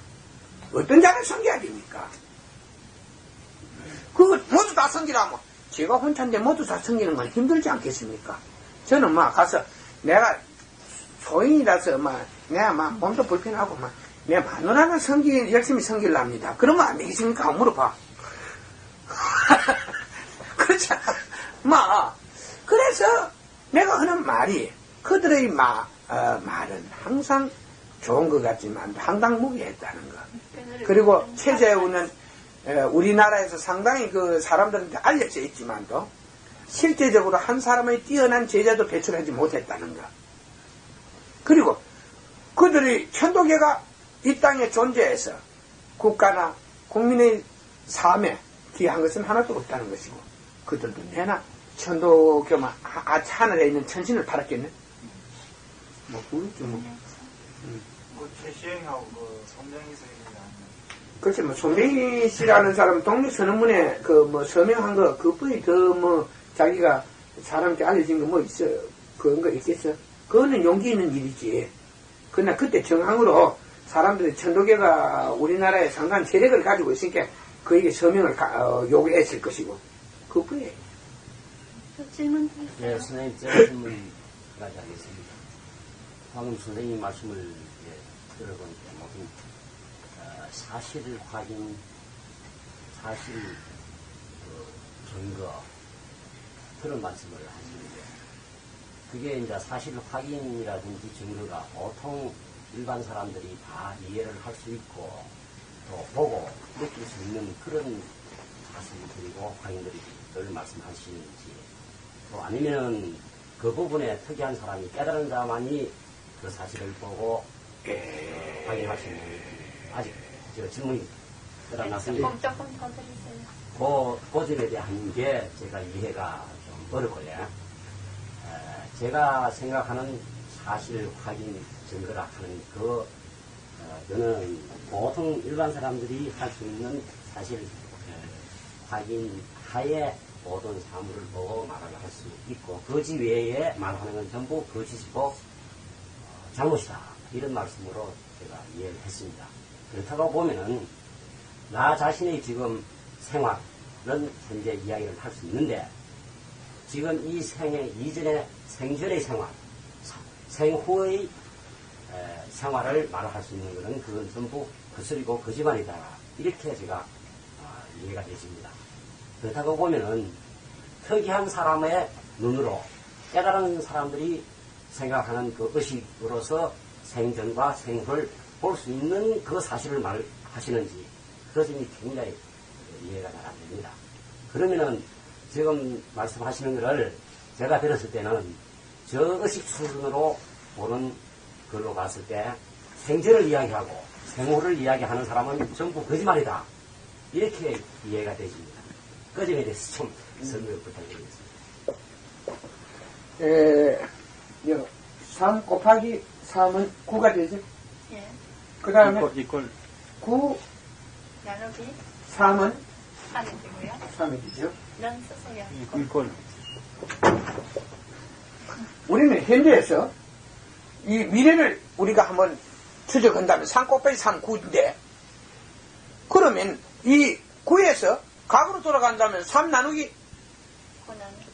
어떤 자를 섬겨야 됩니까? 그거 모두 다 섬기라면 제가 혼자인데 모두 다 섬기는 건 힘들지 않겠습니까? 저는 막 가서 내가 소인이라서 막 내가 막 몸도 불편하고 막 내 마누라는 열심히 섬기랍니다. 그러면 안 되겠습니까? 물어봐. 그렇잖아. 막 그래서 내가 하는 말이 그들의 말은 항상 좋은 것 같지만 황당무계했다는 거. 그리고 최재우는 우리나라에서 상당히 그 사람들한테 알려져 있지만도 실제적으로 한 사람의 뛰어난 제자도 배출하지 못했다는 거. 그리고 그들의 천도계가 이 땅에 존재해서 국가나 국민의 삶에 기여한 것은 하나도 없다는 것이고 그들도 내나 천도교만 하늘에 있는 천신을 팔았겠네. 뭐 그렇죠. 최시영하고 그 손명희 선생님이 그렇지, 뭐, 손명희 씨라는 사람은 독립선언문에 서명한 거, 그뿐이 더 자기가 사람한테 알려진 거 있어요. 그런 거 있겠어? 그거는 용기 있는 일이지. 그러나 그때 정황으로 사람들이 천도교가 우리나라에 상당한 세력을 가지고 있으니까 그에게 서명을 요구했을 것이고, 그뿐이에요. 네, 선생님, 제가 질문까지 하겠습니다. 방금 선생님 말씀을 들어보니까 모든 사실 확인, 사실 증거 그런 말씀을 하시는데 그게 이제 사실 확인이라든지 증거가 보통 일반 사람들이 다 이해를 할 수 있고 또 보고 느낄 수 있는 그런 사실들이고 확인들이 늘 말씀하시는지 또 아니면 그 부분에 특이한 사람이 깨달은 자만이 그 사실을 보고 확인할 수 있는 아직 저 질문이 들어놨습니다. 조금 더 드리세요. 그 점에 대한 게 제가 이해가 좀 어렵고요. 제가 생각하는 사실 확인 증거라 하는 그거는 보통 일반 사람들이 할 수 있는 사실 확인 하에 모든 사물을 보고 말을 할 수 있고 거짓 외에 말하는 건 전부 거짓이고 잘못이다 이런 말씀으로 제가 이해를 했습니다. 그렇다고 보면은 나 자신의 지금 생활은 현재 이야기를 할 수 있는데 지금 이 생애 이전의 생전의 생활, 생후의 생활을 말할 수 있는 것은 그건 전부 거슬리고 거짓말이다. 이렇게 제가 이해가 되십니다. 그렇다고 보면은 특이한 사람의 눈으로 깨달은 사람들이 생각하는 그 의식으로서 생전과 생후를 볼 수 있는 그 사실을 말하시는지 그 점이 굉장히 이해가 잘 안 됩니다. 그러면은 지금 말씀하시는 것을 제가 들었을 때는 저 의식 수준으로 보는 걸로 봤을 때 생전을 이야기하고 생후를 이야기하는 사람은 전부 거짓말이다. 이렇게 이해가 되십니다. 그 점에 대해서 좀 설명을 부탁드리겠습니다. 3 곱하기 3은 9가 되죠? 예. 그 다음에 이꼴 9 나누기 3은 3이 되고요. 3이 되죠? 는 스승이요. 이꼴 우리는 현재에서 이 미래를 우리가 한번 추적한다면 3 곱하기 3 9인데 그러면 이 9에서 과거로 돌아간다면 3 나누기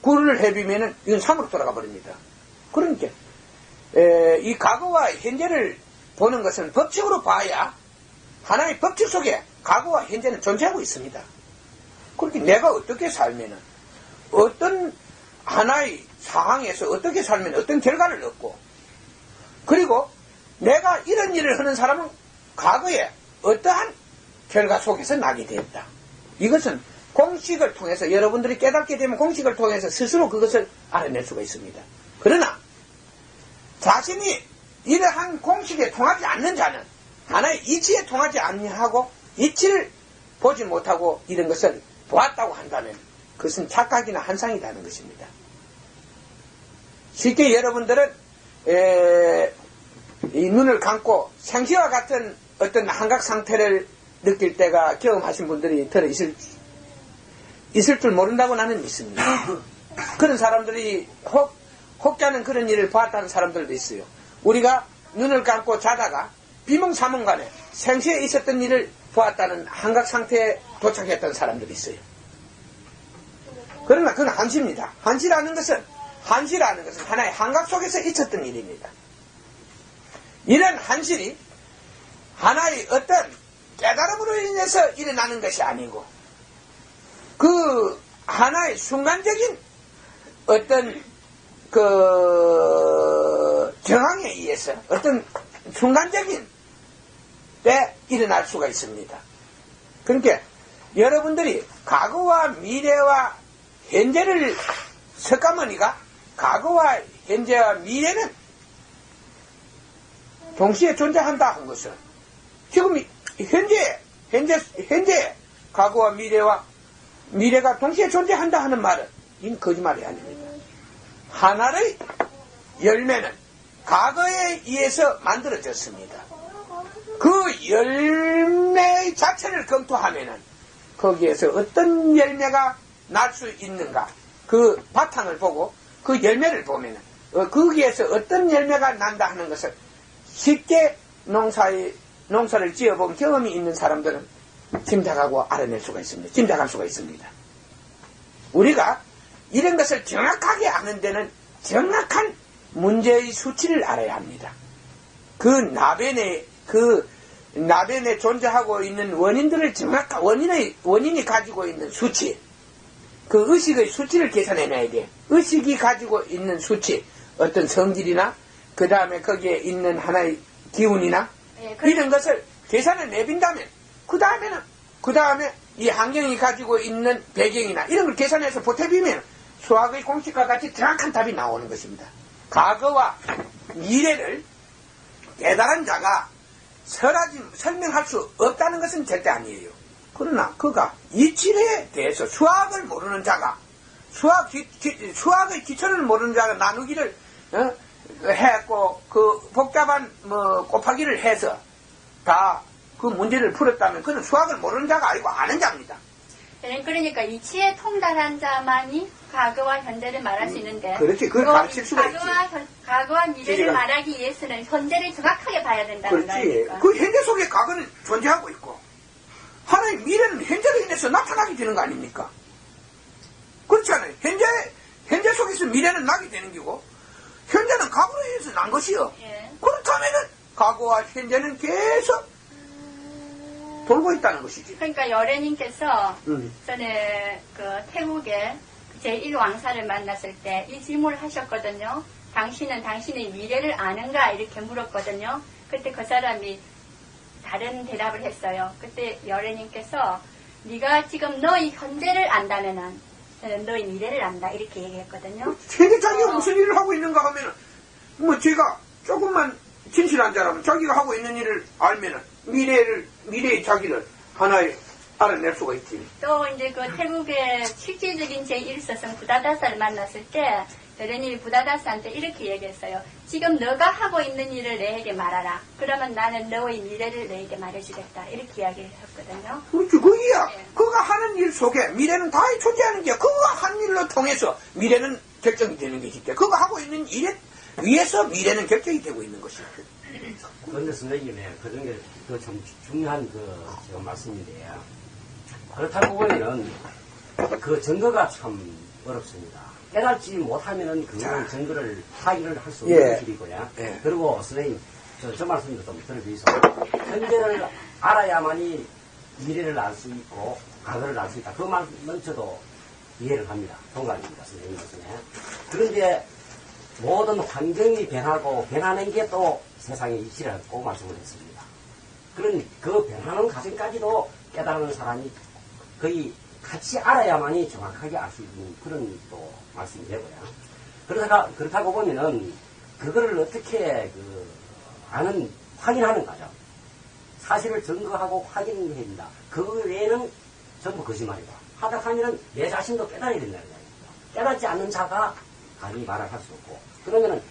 9를 해비면은 이건 3으로 돌아가 버립니다. 그러니까 이 과거와 현재를 보는 것은 법칙으로 봐야 하나의 법칙 속에 과거와 현재는 존재하고 있습니다. 그렇게 내가 어떻게 살면은 어떤 하나의 상황에서 어떻게 살면 어떤 결과를 얻고 그리고 내가 이런 일을 하는 사람은 과거에 어떠한 결과 속에서 나게 되었다. 이것은 공식을 통해서 여러분들이 깨닫게 되면 공식을 통해서 스스로 그것을 알아낼 수가 있습니다. 그러나 자신이 이러한 공식에 통하지 않는 자는 하나의 이치에 통하지 아니하고 이치를 보지 못하고 이런 것을 보았다고 한다면 그것은 착각이나 환상이라는 것입니다. 쉽게 여러분들은 이 눈을 감고 생시와 같은 어떤 한각 상태를 느낄 때가 경험하신 분들이 들어 있을 줄 모른다고 나는 믿습니다. 그런 사람들이 혹자는 그런 일을 봤다는 사람들도 있어요. 우리가 눈을 감고 자다가 비몽사몽간에 생시에 있었던 일을 보았다는 한각 상태에 도착했던 사람들이 있어요. 그러나 그건 한시입니다. 한시라는 것은 하나의 한각 속에서 있었던 일입니다. 이런 한실이 하나의 어떤 깨달음으로 인해서 일어나는 것이 아니고 그 하나의 순간적인 어떤 그 정황에 의해서 어떤 순간적인 때 일어날 수가 있습니다. 그러니까 여러분들이 과거와 미래와 현재를 석가모니가 과거와 현재와 미래는 동시에 존재한다 한 것은 지금 현재 과거와 미래가 동시에 존재한다 하는 말은 이는 거짓말이 아닙니다. 하나의 열매는 과거에 의해서 만들어졌습니다. 그 열매 자체를 검토하면은 거기에서 어떤 열매가 날 수 있는가 그 바탕을 보고 그 열매를 보면은 거기에서 어떤 열매가 난다 하는 것을 쉽게 농사를 지어본 경험이 있는 사람들은 짐작하고 알아낼 수가 있습니다. 짐작할 수가 있습니다. 우리가 이런 것을 정확하게 아는 데는 정확한 문제의 수치를 알아야 합니다. 그 나변에 존재하고 있는 원인들을 정확한 원인이 가지고 있는 수치, 그 의식의 수치를 계산해내야 돼. 의식이 가지고 있는 수치, 어떤 성질이나 그 다음에 거기에 있는 하나의 기운이나 이런 것을 계산해 내빈다면 그 다음에 이 환경이 가지고 있는 배경이나 이런 걸 계산해서 보태비면 수학의 공식과 같이 정확한 답이 나오는 것입니다. 과거와 미래를 깨달은 자가 설명할 수 없다는 것은 절대 아니에요. 그러나 그가 이치에 대해서 수학을 모르는 자가 수학의 기초를 모르는 자가 나누기를 했고 그 복잡한 곱하기를 해서 다 그 문제를 풀었다면 그는 수학을 모르는 자가 아니고 아는 자입니다. 그러니까 이치에 통달한 자만이 과거와 현재를 말할 수 있는데 그렇지. 그걸 가르칠 수가 있지. 과거와 미래를 말하기 위해서는 현재를 정확하게 봐야 된다는 거니까. 그 현재 속에 과거는 존재하고 있고 하나의 미래는 현재로 인해서 나타나게 되는 거 아닙니까? 그렇지 않아요. 현재 속에서 미래는 나게 되는 거고 현재는 과거로 인해서 난 것이요. 예. 그렇다면은 과거와 현재는 계속 돌고 있다는 것이지. 그러니까 여래님께서 전에 그 태국의 제1왕사를 만났을 때 이 질문을 하셨거든요. 당신은 당신의 미래를 아는가? 이렇게 물었거든요. 그때 그 사람이 다른 대답을 했어요. 그때 여래님께서 네가 지금 너의 현재를 안다면은 저는 너의 미래를 안다. 이렇게 얘기했거든요. 현재 자기가 무슨 일을 하고 있는가 하면은 제가 조금만 진실한 자라면 자기가 하고 있는 일을 알면은 미래의 자기를 하나에 알아낼 수가 있지. 또 이제 그 태국의 실질적인 제1서성 부다다사를 만났을 때 여래님이 부다다사한테 이렇게 얘기했어요. 지금 너가 하고 있는 일을 내게 말하라. 그러면 나는 너의 미래를 내게 말해주겠다. 이렇게 이야기했거든요. 그렇지, 그이야. 네. 그가 하는 일 속에 미래는 다 존재하는 게 그가 한 일로 통해서 미래는 결정이 되는 것이기 때문에 그가 하고 있는 일에 위해서 미래는 결정이 되고 있는 것이야. 그런데 선생님이 그런 게 참 중요한 제가 말씀인데요. 그렇다고 보면은 그 증거가 참 어렵습니다. 깨닫지 못하면은 그 증거를 확인을 할 수 없는 길이고요. 예. 그리고 선생님 저 말씀도 좀 들어주셔서 현재를 알아야만이 미래를 알 수 있고 과거를 알 수 있다. 그 말은 저도 이해를 합니다. 동감입니다. 선생님 말씀에. 그런데 모든 환경이 변하고 변하는 게 또 세상의 이치라고 말씀을 했습니다. 그런 그 변하는 과정까지도 깨달은 사람이 거의 같이 알아야만이 정확하게 알 수 있는 그런 또 말씀이 되고요. 그렇다고 보면은 그거를 어떻게 확인하는 거죠. 사실을 증거하고 확인해야 된다. 그 외에는 전부 거짓말이다. 하다 하면은 내 자신도 깨달아야 된다는 거예요. 깨닫지 않는 자가 감히 말을 할 수 없고. 그러면은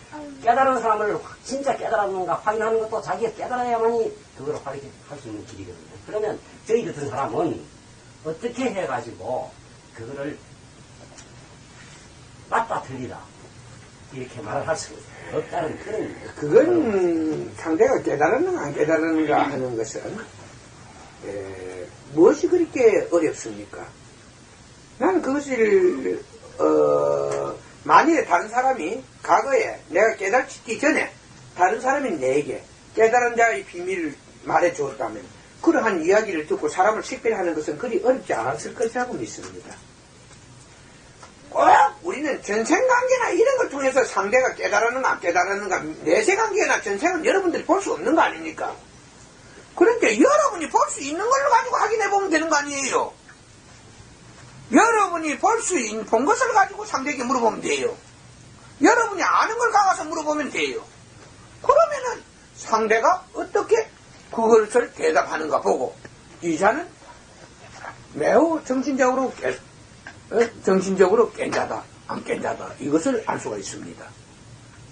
깨달은 사람을 진짜 깨달았는가 확인하는 것도 자기가 깨달아야만이 그걸 확인할 수 있는 길이거든요. 그러면 저희 같은 사람은 어떻게 해가지고 그거를 맞다 틀리다 이렇게 말을 할 수 없다는 그런. 그건 상대가 깨달았는가 안 깨달았는가 하는 것은 무엇이 그렇게 어렵습니까? 나는 그것을 만일에 다른 사람이 과거에 내가 깨닫기 전에 다른 사람이 내게 깨달은 자의 비밀을 말해 주었다면 그러한 이야기를 듣고 사람을 식별하는 것은 그리 어렵지 않았을 것이라고 믿습니다. 꼭 우리는 전생관계나 이런 걸 통해서 상대가 깨달았는가 안 깨달았는가 내세관계나 전생은 여러분들이 볼 수 없는 거 아닙니까? 그러니까 여러분이 볼 수 있는 걸로 가지고 확인해 보면 되는 거 아니에요. 여러분이 본 것을 가지고 상대에게 물어보면 돼요. 여러분이 아는 걸 가서 물어보면 돼요. 그러면은 상대가 어떻게 그것을 대답하는가 보고 이 자는 매우 정신적으로 깬 자다 안 깬 자다 이것을 알 수가 있습니다.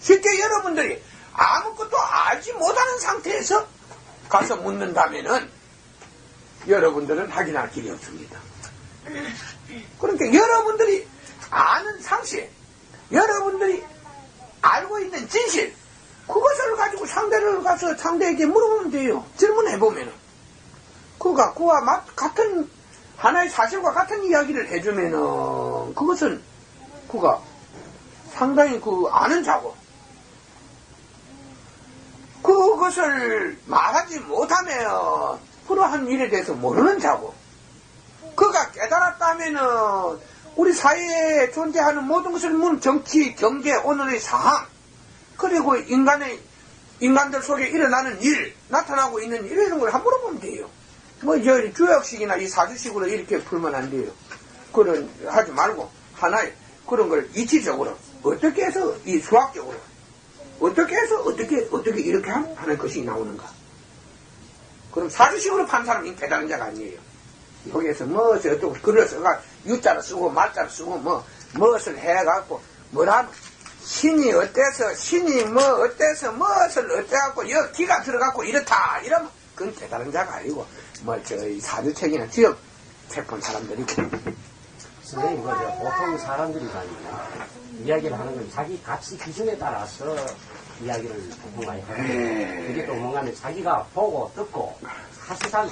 쉽게 여러분들이 아무것도 알지 못하는 상태에서 가서 묻는다면은 여러분들은 확인할 길이 없습니다. 그러니까 여러분들이 아는 상식, 여러분들이 알고 있는 진실, 그것을 가지고 상대에게 물어보면 돼요. 질문해보면은. 그와 같은, 하나의 사실과 같은 이야기를 해주면은, 그것은, 그가 상당히 아는 자고, 그것을 말하지 못하면, 그러한 일에 대해서 모르는 자고, 그가 깨달았다면은 우리 사회에 존재하는 모든 것을 정치, 경제, 오늘의 상황 그리고 인간들 속에 일어나는 일, 나타나고 있는 일 이런 걸 한번 물어보면 돼요. 저 주역식이나 이 사주식으로 이렇게 풀면 안 돼요. 그런 하지 말고 하나의 그런 걸 이치적으로 어떻게 해서 이 수학적으로 어떻게 해서 어떻게 이렇게 하는 것이 나오는가. 그럼 사주식으로 판 사람이 깨달은 자가 아니에요. 여기에서 어쩌고 글을 써가 유자를 쓰고 말자를 쓰고 무엇을 해갖고 신이 어때서 무엇을 어때갖고 여기 기가 들어갖고 이렇다 이러면 그건 깨달은 자가 아니고 저희 사주책이나 지역 책본 사람들이고. 선생님 보통 사람들이 아니라 이야기를 하는 건 자기 가치 기준에 따라서 이야기를 보통 많이 하는데 그게 또 뭔가는 자기가 보고 듣고 사실상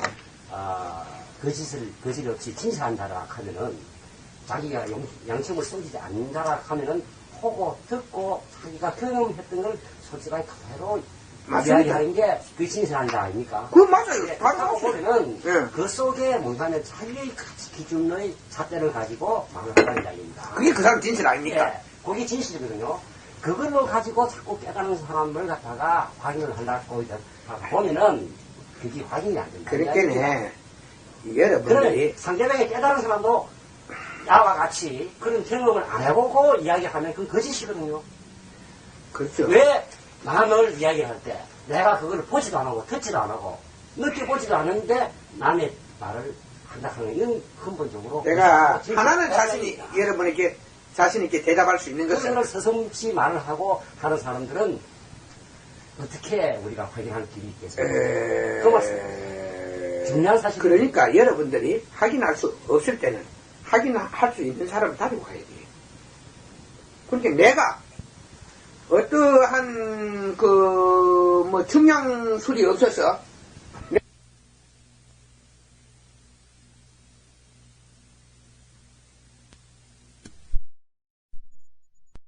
거짓 없이 진실한 자라 하면은 자기가 양심을 숨기지 않는 자라 하면은 보고 듣고 자기가 경험했던 걸 솔직하게 그대로 이야기하는 게 그 진실한 자 아닙니까? 그건 맞아요. 그렇다고 보면은 예. 그 속에 뭔가는 자기의 가치 기준의 잣대를 가지고 말을 한다는 이야기입니다. 그게 그 사람 진실 아닙니까? 예, 그게 진실이거든요. 그걸로 가지고 자꾸 깨달은 사람을 갖다가 확인을 하려고 보면은 그게 확인이 안 된다. 그렇게네. 여러분들이 그러면 상대방이 깨달은 사람도 나와 같이 그런 경험을 안 해보고 이야기하면 그건 거짓이거든요. 그렇죠. 왜 남을 이야기할 때 내가 그걸 보지도 안 하고 듣지도 안 하고 느껴보지도 않는데 남의 말을 한다 하는 이건 근본적으로 내가 하나는 여러분에게 자신 있게 대답할 수 있는 것은 그걸 서슴지 말을 하고 하는 사람들은 어떻게 우리가 확인할 길이 있겠습니까? 그 말씀. 중요한 사실. 그러니까 여러분들이 확인할 수 없을 때는 확인할 수 있는 사람을 데리고 가야 돼요. 그러니까 내가 어떠한 증명술이 없어서